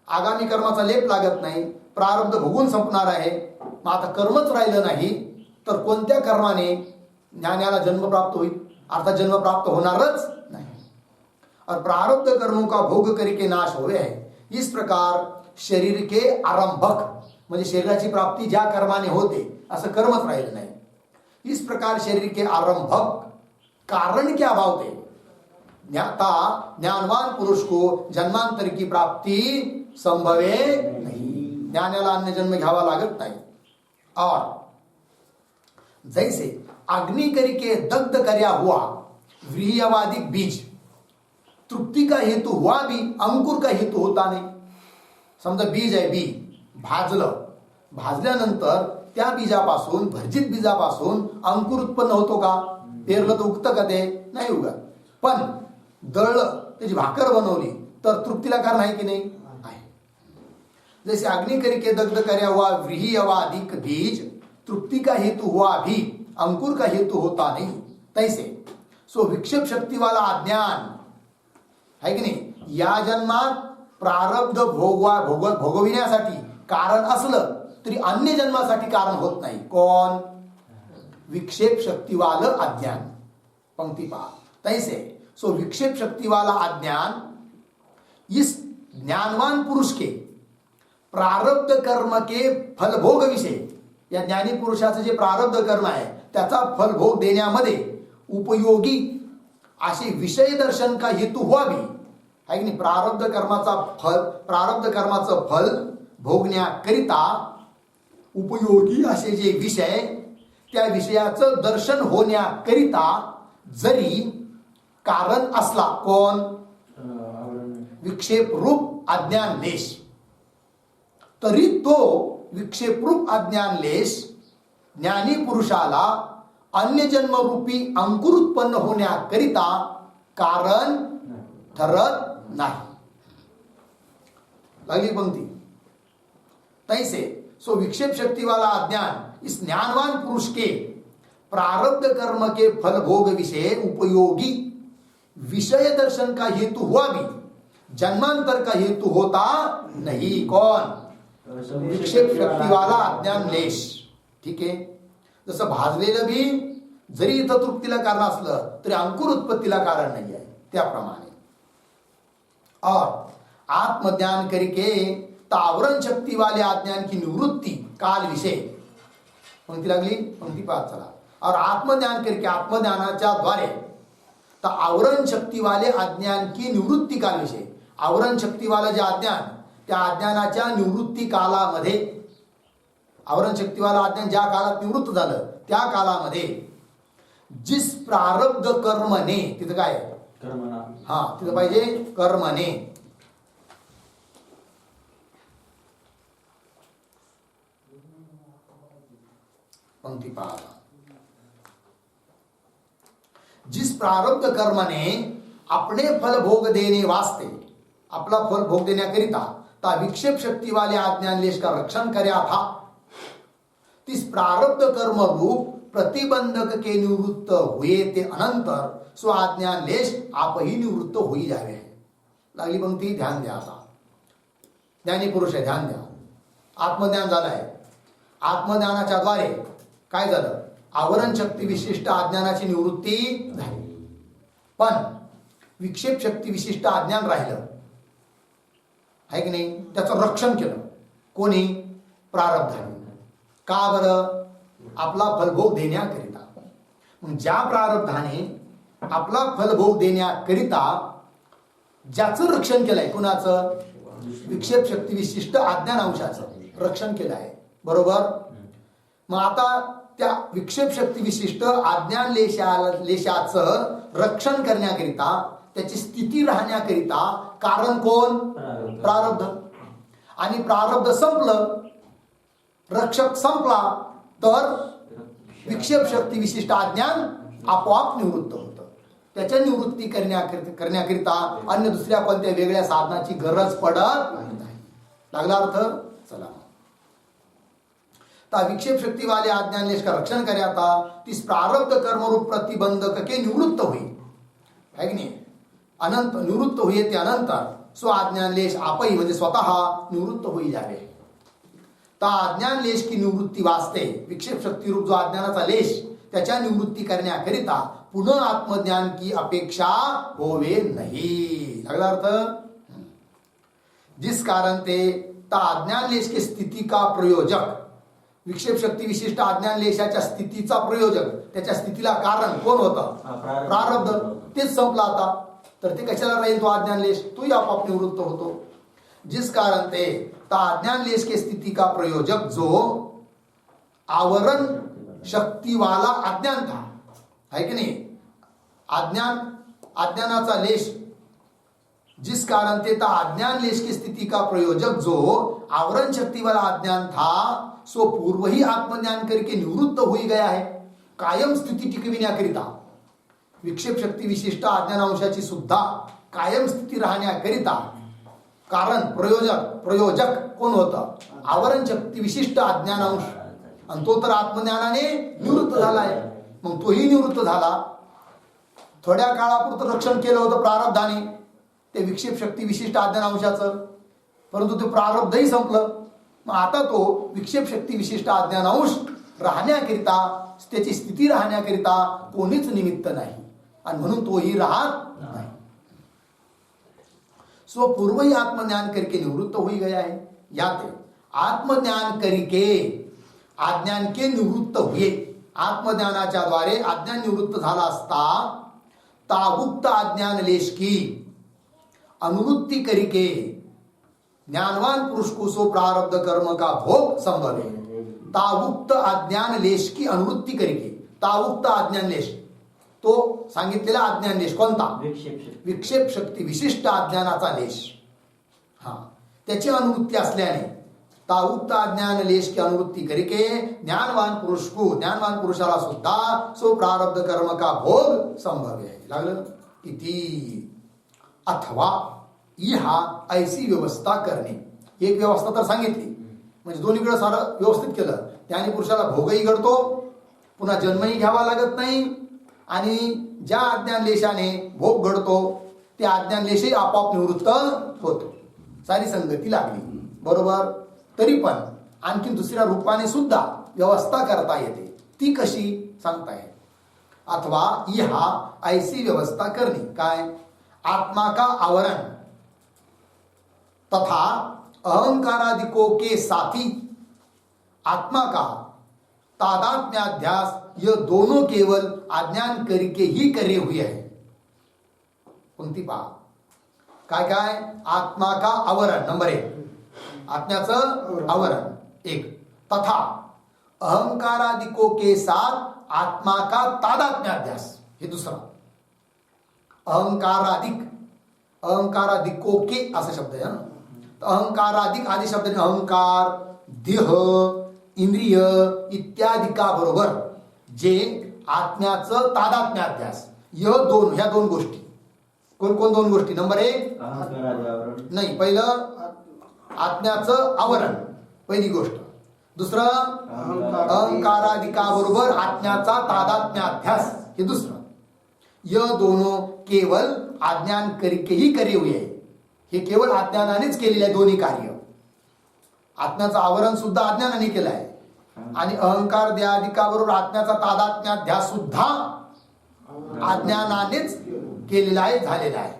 आगामी कर्माचा लेप लागत नाही, प्रारब्ध भोगून संपणार आहे, मग आता कर्मच राहिलं नाही तर कोणत्या कर्माने ज्ञानाला जन्म प्राप्त होईल? अर्थात जन्म प्राप्त होणारच नाही। और प्रारब्ध कर्मों का भोग करके नाश होवे है। इस प्रकार शरीर के आरंभक म्हणजे शरीराची प्राप्ती ज्या कर्माने होते असं कर्मच राहिलं नाही। इस प्रकार शरीर के आरंभक कारण क्या भावते ज्ञानवान पुरुष को जन्मांतर की प्राप्ति संभवे नहीं, ज्ञानाला अन्य जन्म घ्यावा लागत नाही। और जैसे अग्नि करके दग्ध करया हुआ व्रीहवादिक बीज तृप्ति का हेतु हुआ भी अंकुर का हेतु होता नहीं। समजा बीज आहे, बी भाजलं, भाजल्यानंतर त्या बीजापासून भर्जित बीजापासून अंकुर उत्पन्न होतो का? पेरलं तर उगतं का? ते नाही उगत। पण दळलं, त्याची भाकर बनवली तर तृप्तीला कारण आहे की नाही? आहे। जैसे अग्नि करके दग्ध करया हुआ व्रीहवादिक बीज तृप्ति का हेतु हुआ भी अंकुर का हेतु होता नहीं, तैसे सो विक्षेप शक्ति वाला अज्ञान है की नाही, या जन्मात प्रारब्ध भोगविण्यासाठी कारण असलं तरी अन्य जन्मासाठी कारण होत नाही। कोण? विक्षेप शक्ति वाला अज्ञान। पंक्ति पहा, तैसे सो विक्षेप शक्ति वाला अज्ञान इस ज्ञानवान पुरुष के प्रारब्ध कर्म के फलभोग विषय, या ज्ञानी पुरुषाचं जे प्रारब्ध कर्म आहे त्याचा फलभोग देण्यामध्ये उपयोगी असे विषय दर्शन का हेतु हुआ भी है की नाही। प्रारब्ध कर्माचं फल भोगण्याकरिता उपयोगी असे जे विषय, त्या विषयाचं दर्शन होण्याकरिता जरी कारण असला कोण? विक्षेप रूप अज्ञान लेश, तरी तो विक्षेपरूप अज्ञान लेश ज्ञानी पुरुषाला अन्य जन्म रूपी अंकुर उत्पन्न होण्याकरिता कारण ठरत नाही. लागली पंक्ति. तैसे सो विक्षेप शक्ति वाला अज्ञान इस ज्ञानवान पुरुष के प्रारब्ध कर्म के फल भोग विषय उपयोगी विषय दर्शन का हेतु हुआ भी जन्मांतर का हेतु होता नहीं. कौन? विक्षेप शक्ती वाला अज्ञान लेश. ठीक आहे. जसं भाजलेलं बी जरी इथं तृप्तीला कारण असलं तरी अंकुर उत्पत्तीला कारण नाही आहे, त्याप्रमाणे. और आत्मज्ञान करके तावरण शक्ति वाले अज्ञान की निवृत्ति काल विषय. पंक्ती लागली. पंक्ती पाच चला. और आत्मज्ञान करके आत्मज्ञानाच्या द्वारे आवरण शक्ती वाले अज्ञान की निवृत्ती काल विषय. आवरण शक्ती वाला जे अज्ञान त्या अज्ञानाच्या निवृत्ती कालामध्ये, आवरण शक्तीवाला अज्ञान ज्या काळात निवृत्त झालं त्या कालामध्ये जिस प्रारब्ध कर्मने, तिथं काय कर्मना, हा तिथं पाहिजे कर्मने, पंक्ति पहा. जिस प्रारब्ध कर्मने अपने फल भोग देने वास्ते, अपना फल भोग देण्याकरिता ता विक्षेप शक्ति वाले अज्ञान लेश का रक्षण कर्या था, तिस प्रारब्ध कर्म रूप प्रतिबंधक के निवृत्त हुए ते अनंतर सो अज्ञान लेश आपही निवृत्त होई जावे. लागली पंक्ती. ध्यान द्या. आता ज्ञानी पुरुष आहे, ध्यान द्या. आत्मज्ञान झालंय. आत्मज्ञानाच्या द्वारे काय झालं? आवरण शक्ती विशिष्ट अज्ञानाची निवृत्ती झाली, पण विक्षेप शक्ती विशिष्ट अज्ञान राहिलं आहे की नाही. त्याचं रक्षण केलं कोणी? प्रारब्धाने. का बरं? आपला फलभोग देण्याकरिता. मग ज्या प्रारब्धाने आपला फलभोग देण्याकरिता ज्याचं रक्षण केलंय, कुणाचं? विक्षेप शक्ती विशिष्ट अज्ञान अंशाचं रक्षण केलं आहे, बरोबर. मग आता त्या विक्षेप शक्ती विशिष्ट अज्ञान लेशाचं रक्षण करण्याकरिता, त्याची स्थिती राहण्याकरिता कारण कोण? प्रारब्ध. आणि प्रारब्ध संपलं, रक्षक संपला, तर विक्षेप शक्ती विशिष्ट अज्ञान आपोआप निवृत्त होतं. त्याच्या निवृत्ती करण्याकरिता अन्य दुसऱ्या कोणत्या वेगळ्या साधनाची गरज पडत नाही. लागला अर्थ? चला. ता विक्षेप शक्ति वाले अज्ञान लेश का रक्षण कर्या था, तिस प्रारब्ध कर्म रूप प्रतिबंधक के निवृत्त हुई है की नाही. अनंत निवृत्त हुए ते अनंतर सो अज्ञान लेश आपही म्हणजे स्वतः निवृत्त होई जावे. ता अज्ञान लेश की निवृत्ती वास्ते विक्षेप शक्ती रूप जो अज्ञानाचा लेश त्याच्या निवृत्ती करण्याकरिता पुनः आत्मज्ञान की अपेक्षा होवे नहीं. लागला अर्थ? जिस कारण ते ता अज्ञान लेश की स्थिती का प्रयोजक, विक्षेप शक्ती विशिष्ट अज्ञान लेशाच्या स्थितीचा प्रयोजक, त्याच्या स्थितीला कारण कोण होतं? प्रारब्ध. तेच संपला आता, तर ते कशाला राहील? तो अज्ञान लेश तोही आपोआप निवृत्त होतो. जिस कारण ते ता अज्ञान लेश के स्थिति का प्रयोजक जो आवरण शक्ति वाला अज्ञान था, है कि नहीं. अज्ञानाचा लेश, जिस कारण ते ता अज्ञान लेश की स्थिति का प्रयोजक जो आवरण शक्ति वाला अज्ञान था, सो पूर्व ही आत्मज्ञान करके निवृत्त हुई गया है. कायम स्थिती टिकविण्याकरिता विक्षेप शक्ती विशिष्ट अज्ञानांशाची सुद्धा कायम स्थिती राहण्याकरिता कारण प्रयोजक कोण होतं? आवरण शक्ती विशिष्ट अज्ञानांश. आणि तो तर आत्मज्ञानाने निवृत्त झालाय. मग तोही निवृत्त झाला. थोड्या काळापुरतं रक्षण केलं होतं प्रारब्धाने ते विक्षेप शक्ती विशिष्ट अज्ञानांशाचं, परंतु ते प्रारब्धही संपलं. मग आता तो विक्षेप शक्ती विशिष्ट अज्ञानांश राहण्याकरिता, त्याची स्थिती राहण्याकरिता कोणीच निमित्त नाही, आणि म्हणून तोही राहत नाही. सो पूर्व ही आत्मज्ञान करके निवृत्त हुई गया है. याते आत्मज्ञान करके अज्ञान के निवृत्त हुए. आत्मज्ञानाच्या द्वारे अज्ञान निवृत्त झाला असता तावुक्त अज्ञान लेश की अनुवृत्ति करके ज्ञानवान पुरुष को सो प्रारब्ध कर्म का भोग संभव है. तावुक्त अज्ञान लेश की अनुवृत्ति करके, तावुक्त अज्ञान लेश तो सांगितलेला अज्ञान लेश कोणता? विक्षेप शक्ती विशिष्ट अज्ञानाचा लेश. हा, त्याची अनुवृत्ती असल्याने ताउक्त अज्ञान लेश की अनुवृत्ति करके ज्ञानवान पुरुष को, ज्ञानवान पुरुषाला सुद्धा सो प्रारब्ध कर्म का भोग संभव है. लागलं इति. अथवा ह्या ऐसी व्यवस्था करणे. एक व्यवस्था तर सांगितली, म्हणजे दोन्हीकडे सारं व्यवस्थित केलं त्याने पुरुषाला भोगही घडतो, पुन्हा जन्मही घ्यावा लागत नाही, आणि ज्या अज्ञान लेशाने भोग घडतो त्या अज्ञान लेशही आपोआप निवृत्त होतो. सारी संगती लागली. बरोबर. तरी पण आणखी दुसऱ्या रूपाने सुद्धा व्यवस्था करता येते. ती कशी सांगता येईल. अथवा ह्या ऐसी व्यवस्था करणे. काय. आत्मा का आवरण तथा अहंकारादिकों के साथी आत्मा का तादात्म्याध्यास, यह दोनों केवल अज्ञान करके ही करे हुए है. कोणती पहा. काय काय. आत्मा का आवरण नंबर 1, आत्म्याचं आवरण 1. तथा अहंकारादिकों के साथ आत्मा का तादात्म्याध्यास, हे दुसरा. अहंकारादिकों के असा शब्द आहे. अहंकारादिक आदी शब्द अहंकार, देह, इंद्रिय इत्यादिका बरोबर जे आत्म्याचं तादात्म्याध्यास, ह्या दोन गोष्टी. कोण कोण दोन गोष्टी. नंबर 1 नाही, पहिलं आत्म्याचं आवरण पहिली गोष्ट. दुसरं अहंकारादिका बरोबर आत्म्याचा तादात्म्याध्यास हे दुसरं. यह दोनों केवल अज्ञान करके ही करे हुए आहे. हे केवळ अज्ञानानेच केलेले आहे दोन्ही कार्य. आत्म्याचं आवरण सुद्धा अज्ञानाने केलं आहे, आणि अहंकार देहादिका बरोबर आत्म्याचा तादात्म्याध्यास सुद्धा अज्ञानानेच केलेला आहे, झालेला आहे.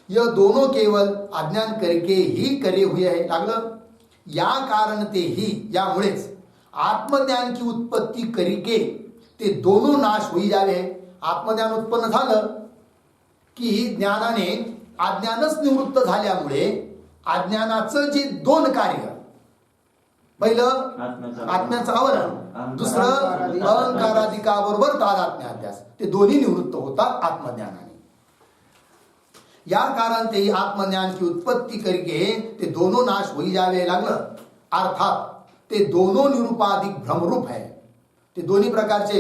यह दोनों केवल अज्ञान करके ही करे हुए आहे. लागलं. या कारण ते ही, यामुळेच आत्मज्ञान की उत्पत्ती करिके ते दोनों नाश होई जावे. आत्मज्ञान उत्पन्न झालं की ज्ञानाने अज्ञानच निवृत्त झाल्यामुळे अज्ञानाचं जे दोन कार्य, पहिलं आत्म्याचं आवरण, दुसरं अहंकारादिका बरोबर तादात्म्याध्यास, ते दोन्ही निवृत्त होतात आत्मज्ञानाने. या कारण ते आत्मज्ञान की उत्पत्ती करके ते दोनों नाश होई जावे. लागलं. अर्थात ते दोनों निरूपाधिक भ्रमरूप आहे. ते दोन्ही प्रकारचे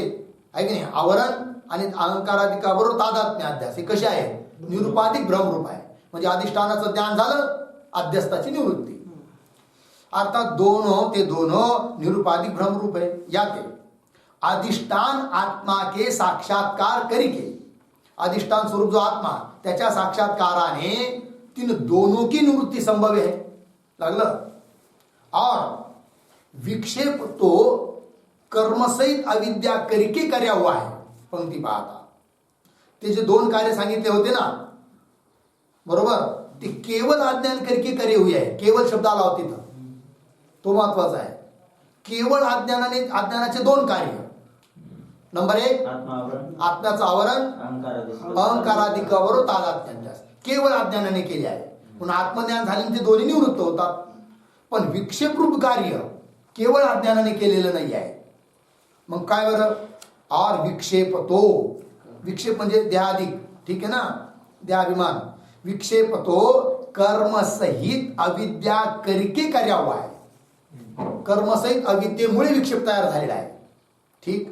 आहे की नाही, आवरण आणि अहंकारादिका बरोबर तादात्म्याध्यास, हे कसे आहे. निरूपाधिक भ्रमरूप आहे. म्हणजे अधिष्ठानाचं ज्ञान झालं, अध्यस्थाची निवृत्ती. अर्थात ते दोनों निरूपाधिक भ्रमरूप है. याते अधिष्ठान आत्मा के साक्षात्कार करिके, अधिष्ठान स्वरूप जो आत्मा त्याच्या साक्षात्काराने तीन दोनों की निवृत्ति संभव है. लागलं. और विक्षेप तो कर्मसहित अविद्या करके कर्या हुआ है. पंक्ती पाहता ते जे दोन कार्य सांगितले होते ना, बरोबर, ते केवळ अज्ञान करके करे हुए आहे. केवळ शब्द आला होता तिथं, तो महत्वाचा आहे. केवळ अज्ञानाचे दोन कार्य. नंबर 1 आत्म्याचं आवरण, अहंकारादिकावर तादात्म्याध्यास, केवळ अज्ञानाने केले आहे. म्हणून आत्मज्ञान झाल्याने ते दोन्ही निवृत्त होतात. पण विक्षेपरूप कार्य केवळ अज्ञानाने केलेलं नाही आहे. मग काय बरं. और विक्षेप तो, विक्षेप म्हणजे देहादिक, ठीक आहे ना, देहाभिमान. विक्षेप तो कर्म सहित अविद्या करके कर्या हुआ है. कर्मसहित अविद्येमुळे विक्षेप तयार झालेला आहे. ठीक.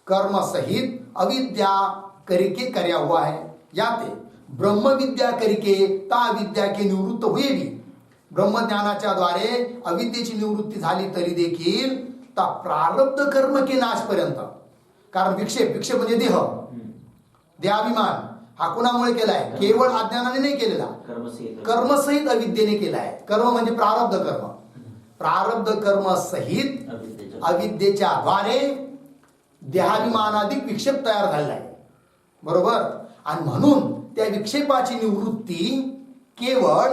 कर्मसहित अविद्या करके कर्या हुआ है. याते ब्रह्म विद्या करके ता अविद्या के निवृत्त हुए भी, ब्रह्मज्ञानाच्या द्वारे अविद्येची निवृत्ती झाली तरी देखील ता प्रारब्ध कर्म के नाश पर्यंत. कारण विक्षेप म्हणजे देह, देहाभिमान हा कुणामुळे केलाय. केवळ अज्ञानाने नाही केलेला, कर्मसहित अविद्येने केलाय. कर्म म्हणजे प्रारब्ध कर्म. प्रारब्ध कर्म सहित अविद्येच्या द्वारे देहाभिमानाधिक विक्षेप तयार झालेला आहे. बरोबर. आणि म्हणून त्या विक्षेपाची निवृत्ती केवळ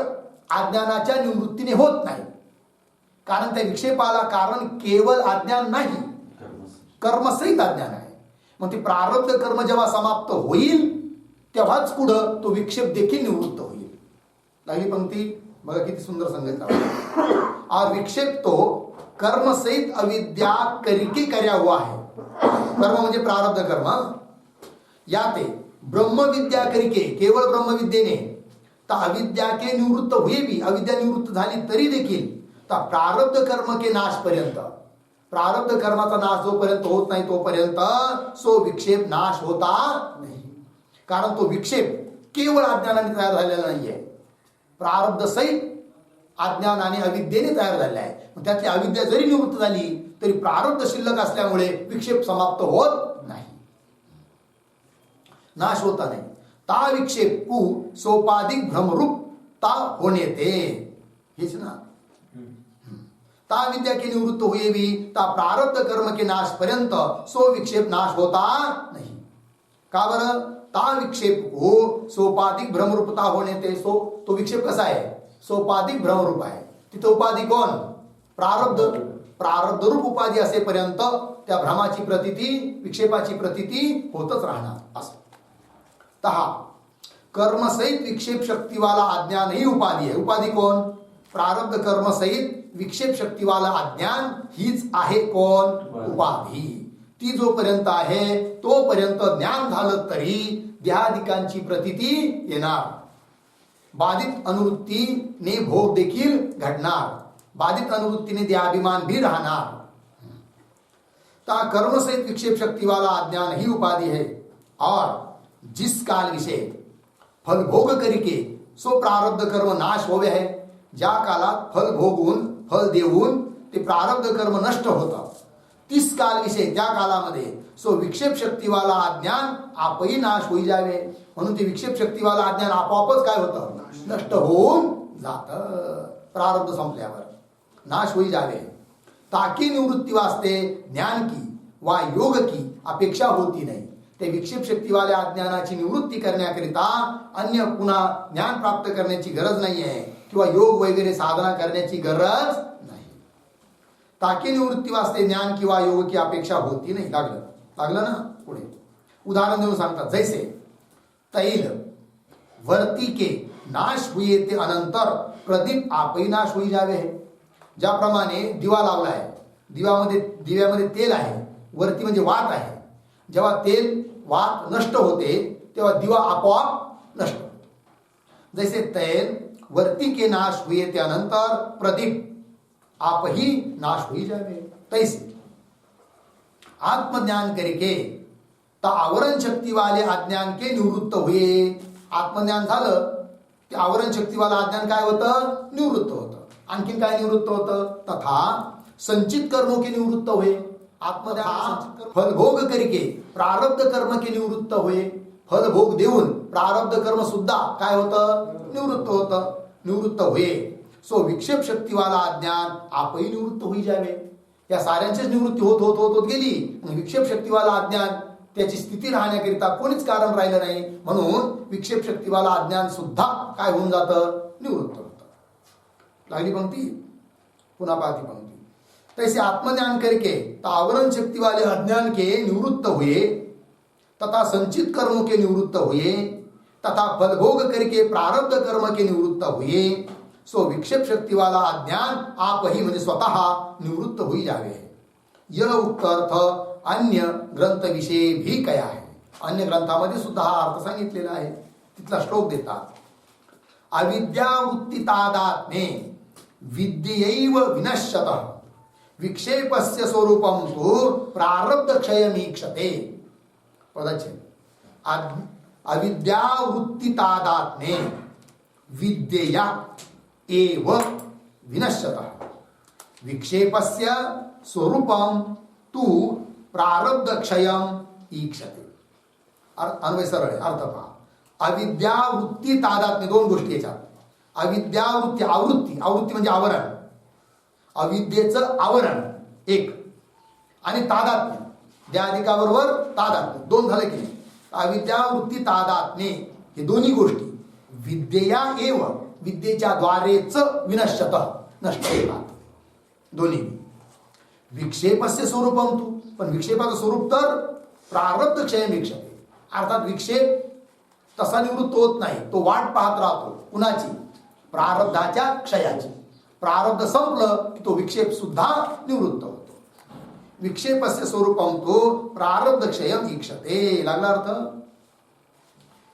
अज्ञानाच्या निवृत्तीने होत नाही. कारण त्या विक्षेपाला कारण केवळ अज्ञान नाही, कर्मसहित अज्ञान आहे. मग ते प्रारब्ध कर्म जेव्हा समाप्त होईल तेव्हाच पुढं तो विक्षेप देखील निवृत्त होईल. लागली पंक्ती बघा किती सुंदर सांगितलं. और विक्षेप तो कर्म सहित अविद्या करके कर्या हुआ है. कर्म म्हणजे प्रारब्ध कर्म. याते ब्रह्म विद्या करके, केवळ ब्रह्मविद्येने ता अविद्या के निवृत्त हुए भी, अविद्या निवृत्त झाली तरी देखील तर प्रारब्ध कर्म के नाश पर्यंत, प्रारब्ध कर्माचा नाश जोपर्यंत होत नाही तोपर्यंत सो विक्षेप नाश होता नाही. कारण तो विक्षेप केवळ अज्ञानाने तयार झालेला नाहीये, प्रारब्ध सहित अज्ञान आणि अविद्येने तयार झालेला आहे. त्यातली अविद्या जरी निवृत्त झाली तरी प्रारब्ध शिल्लक असल्यामुळे विक्षेप समाप्त होत नाही, नाश होता नाही. ता विक्षेप कु सोपाधिक भ्रमरूपता होणे ते, हेच ना. ता विद्या के निवृत्त हुए भी ता प्रारब्ध कर्म के नाश पर्यंत सो विक्षेप नाश होता नहीं. का बरं? ता विक्षेप को सोपाधिक भ्रमरूपता होणे ते. तो विक्षेप कसा आहे? सोपाधिक भ्रमरूप आहे. तिथे उपाधी कोण? प्रारब्ध. प्रारब्ध रूप उपाधी असेपर्यंत त्या भ्रमाची प्रतीती, विक्षेपाची प्रतीती होतच राहणार असं. तहा कर्मसहित विक्षेप शक्तीवाला अज्ञान ही उपाधी आहे. उपाधी कोण? प्रारब्ध कर्मसहित विक्षेप शक्तीवाला अज्ञान हीच आहे कोण? उपाधी. ती जोपर्यंत आहे तोपर्यंत ज्ञान झालं तरी देहादिकांची प्रतीती येणार. बाधित अनुवृत्तीने भोग देखील घडणार, बाधित अनुवृत्तीने देहाभिमान भी राहणार. ता कर्म सहित विक्षेप शक्ति वाला अज्ञान ही उपाधि है. और जिस काल विषय फल भोग करके सो प्रारब्ध कर्म नाश होवे है, ज्या कालात फल भोगून फल देऊन ते प्रारब्ध कर्म नष्ट होतं, तीस काल विषय त्या कालामध्ये सो विक्षेप शक्तीवाला अज्ञान आपही नाश होई जावे. म्हणून ते विक्षेप शक्तीवाला अज्ञान आपोआपच काय होतं? नष्ट होऊन जातं. प्रारब्ध संपल्यावर नाश होई जावे. ताकी निवृत्ती वास्ते ज्ञान की वा योग की अपेक्षा होती नाही. ते विक्षेप शक्तीवाल्या अज्ञानाची निवृत्ती करण्याकरिता अन्य पुन्हा ज्ञान प्राप्त करण्याची गरज नाही आहे किंवा योग वगैरे साधना करण्याची गरज नाही. ताकी निवृत्ती वास्ते ज्ञान किंवा योग की अपेक्षा होती नाही. लागलं ना. पुढे उदाहरण देऊन सांगतात. जैसे तैल वर्ती के नाश हुए ते अनंतर प्रदीप आपही नाश होई जावे है. ज्याप्रमाणे दिवा लावला आहे, दिव्यामध्ये तेल आहे, वरती म्हणजे वात आहे. जेव्हा तेल वात नष्ट होते तेव्हा दिवा आपोआप नष्ट होतो. जैसे तैल वर्ती के नाश हुए त्यानंतर प्रदीप आपही नाश हुई जावे, तैसे आत्मज्ञान करके ता आवरण शक्ती वाले अज्ञान के निवृत्त हुए. आत्मज्ञान झालं ते आवरण शक्ती वाला अज्ञान काय होतं? निवृत्त होतं. आणखीन काय निवृत्त होतं? तथा संचित कर्मों के निवृत्त हुए. आत्मज्ञान फल भोग करके प्रारब्ध कर्म के निवृत्त हुए. फल भोग देऊन प्रारब्ध कर्म सुद्धा काय होतं? निवृत्त होतं. निवृत्त हुए सो विक्षेप शक्ती वाला अज्ञान आपही निवृत्त होई जावे. या साऱ्यांचीच निवृत्ती होत होत होत होत गेली. विक्षेप शक्तीवाला अज्ञान त्याची स्थिती राहण्याकरिता कोणीच कारण राहिलं नाही. म्हणून विक्षेप शक्तीवाला अज्ञान सुद्धा काय होऊन जातं? निवृत्त होतं. लागली पंक्ती? पुन्हा पाहती पंक्ती. तैसे आत्मज्ञान करके आवरण शक्ति वाले अज्ञान के निवृत्त हुए तथा संचित कर्मों के निवृत्त हुए तथा फलभोग करके प्रारब्ध कर्म के निवृत्त हुए सो विक्षेप शक्ति वाला अज्ञान आप ही म्हणजे स्वतः निवृत्त हुई जावे. यह उक्त अर्थ अन्य ग्रंथ विषयी भी कया है. अन्य ग्रंथामध्ये सुद्धा हा अर्थ सांगितलेला आहे. तिथला श्लोक देतात. अविद्यावृत्ती तादात्म्ये विद्यैव विनश्यतः विक्षेपस्य स्वरूपं तु प्रारब्ध क्षयमीक्षते. पदच्छेद. अविद्यावृत्ती तादात्म्ये विद्यया एव विनश्यतः विक्षेपस्य स्वरूपं तु प्रारब्ध क्षयम ईक्षते. अन्वय सरळ आहे. अर्थ पहा. अविद्यावृत्ती तादात्म्य दोन गोष्टी याच्यात. अविद्यावृत्ती आवृत्ती, आवृत्ती म्हणजे आवरण, अविद्येचं आवरण एक, आणि तादात्म्य द्याधिकाबरोबर तादात्म्य दोन झाले की. अविद्यावृत्ती तादात्म्य हे दोन्ही गोष्टी विद्येया एव विद्येच्या द्वारेच विनश्यत नष्ट होतात दोन्ही. विक्षेपस्य स्वरूपम तू, पण विक्षेपाचं स्वरूप तर प्रारब्ध क्षय विक्षेप. अर्थात विक्षेप तसा निवृत्त होत नाही, तो वाट पाहत राहतो. कुणाची? प्रारब्धाच्या क्षयाची. प्रारब्ध संपलं की तो विक्षेप सुद्धा निवृत्त होतो. विक्षेपस्य स्वरूपम तो प्रारब्ध क्षयम ईक्षते. लागला अर्थ?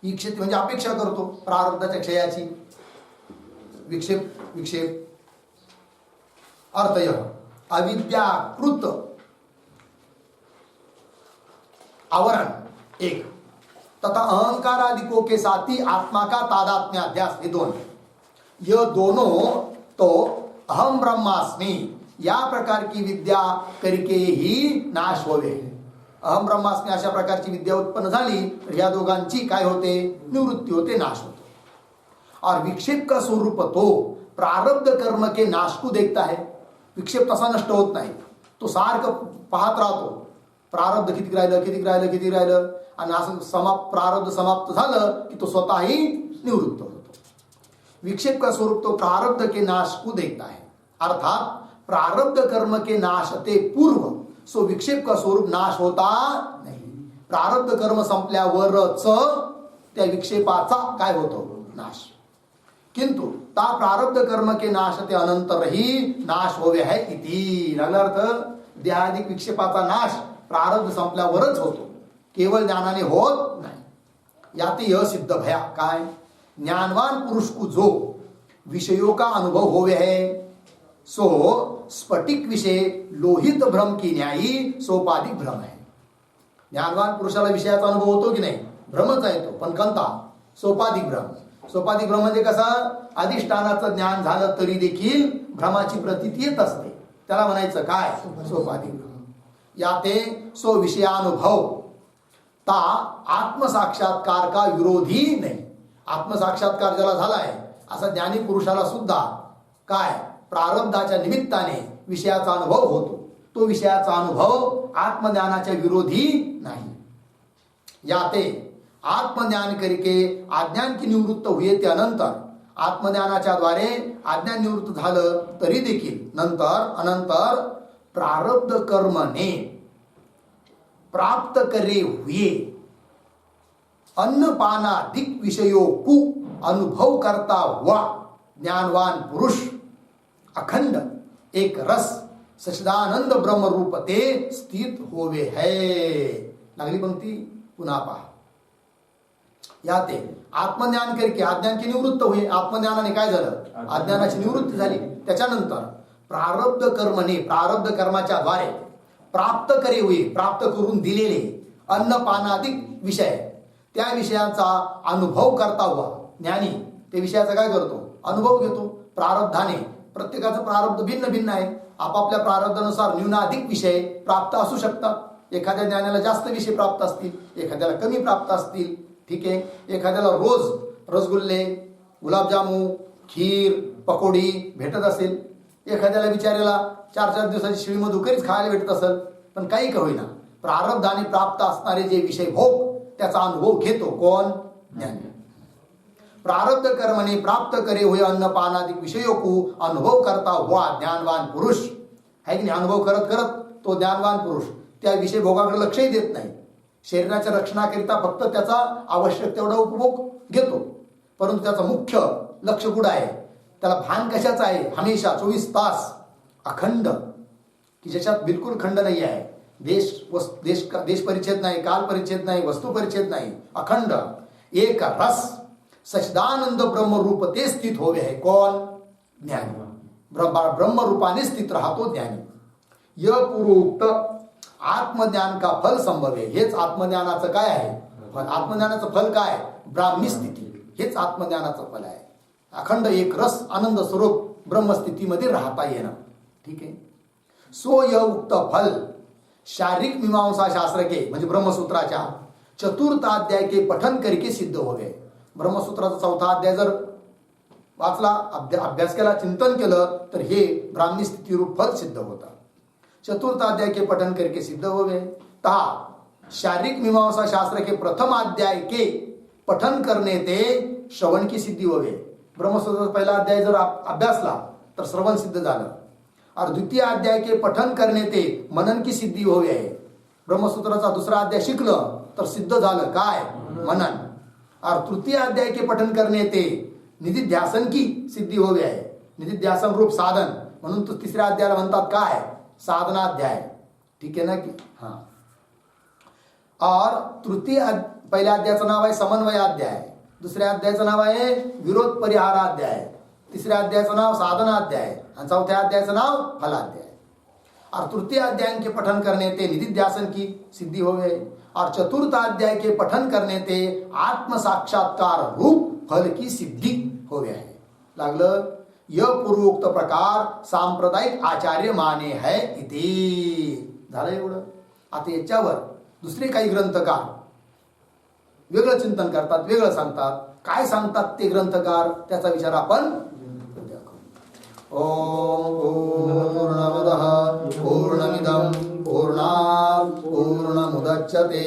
ईक्षते म्हणजे अपेक्षा करतो प्रारब्धाच्या क्षयाची. विक्षेप अर्थ यह, अविद्याकृत आवरण एक, तथा अहंकार आदिकों के साथ ही आत्मा का तादात्म्याध्यास, ये दोनों, यह दोनों तो अहम ब्रह्मास्मि या प्रकार की विद्या करके ही नाश होवे. अहम ब्रह्मास्मि अशा प्रकारची विद्या उत्पन्न झाली तर या दोघांची काय होते, निवृत्ती होते, नाश होते. और विक्षेप का स्वरूप तो प्रारब्ध कर्म के नाश को देखता है. विक्षेप तसा नष्ट होत नाही, तो सारखं पाहत राहतो, प्रारब्ध किती राहिलं किती राहिलं किती राहिलं, आणि असं प्रारब्ध समाप्त झालं की तो स्वतःही निवृत्त होतो. विक्षेप का स्वरूप तो प्रारब्ध के नाश को देखता है, अर्थात प्रारब्ध कर्म के नाश ते पूर्व सो विक्षेप का स्वरूप नाश होता नाही. प्रारब्ध कर्म संपल्यावरच त्या विक्षेपाचा काय होतो, नाश. किंतु ता प्रारब्ध कर्म के नाश ते अनंतरही नाश होवे है इति. अर्थ देहाधिक विक्षेपाचा नाश प्रारब्ध संपल्यावरच होतो, केवळ ज्ञानाने होत नाही. याते यह सिद्ध भया काय, ज्ञानवान पुरुष को जो विषयों का अनुभव होवे है सो स्फटिक विषय लोहित भ्रम की न्यायी सोपाधिक भ्रम है. ज्ञानवान पुरुषाला विषयाचा अनुभव होतो की नाही, भ्रमच आहे तो, पण कोणता, सोपाधिक भ्रम. सोपाधिक भ्रम म्हणजे कसा, अधिष्ठानाचं ज्ञान झालं तरी देखील भ्रमाची प्रतीती येत असते, त्याला म्हणायचं काय, सोपाधिक भ्रम. याते सो विषयानुभव ता आत्मसाक्षात्कार का विरोधी नाही. आत्मसाक्षात्कार ज्याला झालाय असा ज्ञानी पुरुषाला सुद्धा काय, प्रारब्धाच्या निमित्ताने विषयाचा अनुभव होतो. तो विषयाचा अनुभव आत्मज्ञानाच्या विरोधी नाही. याते आत्मज्ञान करके अज्ञान की निवृत्त हुए त्यानंतर आत्मज्ञानाच्या द्वारे अज्ञान निवृत्त झालं तरी देखील नंतर अनंतर प्रारब्ध कर्मने प्राप्त करे हुए अन्नपानादिक विषयों को अनुभव करता हुआ ज्ञानवान पुरुष अखंड एक रस सचिदानंद ब्रह्म रूप ते स्थित होवे है. लागली पंक्ती पुन्हा पहा. याते आत्मज्ञान करके अज्ञान की निवृत्त हुए, आत्मज्ञानाने काय झालं, अज्ञानाची निवृत्ती झाली. त्याच्यानंतर प्रारब्ध कर्मने, प्रारब्ध कर्माच्या द्वारे प्राप्त करे हुए, प्राप्त करून दिलेले अन्नपानादिक विषय, त्या विषयाचा अनुभव करता हुआ ज्ञानी त्या विषयाचा काय करतो, अनुभव घेतो. प्रारब्धाने, प्रत्येकाचं प्रारब्ध भिन्न भिन्न आहे, आपापल्या प्रारब्धानुसार न्यूनाधिक विषय प्राप्त असू शकतात. एखाद्या ज्ञानाला जास्त विषय प्राप्त असतील, एखाद्याला कमी प्राप्त असतील. ठीक आहे, एखाद्याला रोज रसगुल्ले, गुलाबजामू, खीर, पकोडी भेटत असेल, एखाद्याला बिचाऱ्याला 4-4 दिवसाची शिळी मधुकरीच खायला भेटत असेल. पण काही का होईना प्रारब्धाने प्राप्त असणारे जे विषय भोग त्याचा अनुभव घेतो कोण, ज्ञानी. प्रारब्ध कर्मने प्राप्त करे हुए अन्नपानादिक विषयों को अनुभव करता हुआ ज्ञानवान पुरुष है की नाही. अनुभव करत करत तो ज्ञानवान पुरुष त्या विषय भोगाकडे लक्षही देत नाही. शरीराच्या रक्षणाकरिता फक्त त्याचा आवश्यक तेवढा उपभोग घेतो, परंतु त्याचा मुख्य लक्ष कुठं आहे, त्याला भान कशाचं आहे, हमेशा 24 तास अखंड, की ज्याच्यात बिलकुल खंड नाही आहे. देश परिच्छेद नाही, काल परिच्छेद नाही, वस्तू परिच्छेद नाही, अखंड एक रस सचिदानंद ब्रह्म रूप ते स्थित होवे है कोण, ज्ञानी. ब्रह्म रूपाने स्थित राहतो ज्ञानी. यह पूर्वोक्त आत्मज्ञान का फल संभव आहे. हेच आत्मज्ञानाचं काय आहे फल. आत्मज्ञानाचं फल काय, ब्राह्मी स्थिती, हेच आत्मज्ञानाचं फल आहे. अखंड एक रस आनंद स्वरूप ब्रह्मस्थितीमध्ये राहता येणं. ठीक आहे. सो यह उक्त फल शारीरिक मीमांसा शास्त्र के म्हणजे ब्रह्मसूत्राच्या चतुर्थ अध्याय के पठन करके सिद्ध होवे. ब्रह्मसूत्राचा 4था अध्याय जर वाचला, अभ्यास केला, चिंतन केलं तर हे ब्राह्मी स्थिती रूप फल सिद्ध होतं. चतुर्थ अध्याय के पठन करके सिद्ध होवे. ता शारीरिक मीमांसा शास्त्र के प्रथम अध्याय के पठन करने ते श्रवण की सिद्धी होवे. ब्रह्मसूत्राचा पहिला अध्याय जर अभ्यासला तर श्रवण सिद्ध झालं. और द्वितीय अध्याय के पठन करने ते मनन की सिद्धी होवे आहे. ब्रह्मसूत्राचा दुसरा अध्याय शिकलं तर सिद्ध झालं काय, मनन. और तृतीय अध्याय के पठन करने ते निधिध्यासन की सिद्धी होवे आहे. निधिध्यासन रूप साधन म्हणून तो तिसऱ्या अध्यायाला म्हणतात काय, साधना अध्याय. ठीक आहे ना की हां. और पहिल्या अध्यायाचं नाव आहे समन्वय अध्याय, दुसऱ्या अध्यायाचं नाव आहे विरोध परिहार अध्याय, तिसऱ्या अध्यायाचं नाव साधनाध्याय आणि चौथ्या अध्यायाचं नाव फलाध्याय। और तृतीय अध्याय के पठन करने ते निधिध्यासन की सिद्धि हो गए और चतुर्थ अध्याय के पठन करने ते आत्म साक्षात्कार रूप फल की सिद्धि हो गया है। लागलं यह पूर्वोक्त प्रकार सांप्रदायिक आचार्य माने है इति। झालं एवढं। आता याच्यावर दुसरे काही ग्रंथकार वेगळं चिंतन करतात, वेगळं सांगतात। काय सांगतात ते ग्रंथकार त्याचा विचार आपण उद्या करू। ओम पूर्णमदः पूर्णमिदं पूर्णात् पूर्णमुदच्यते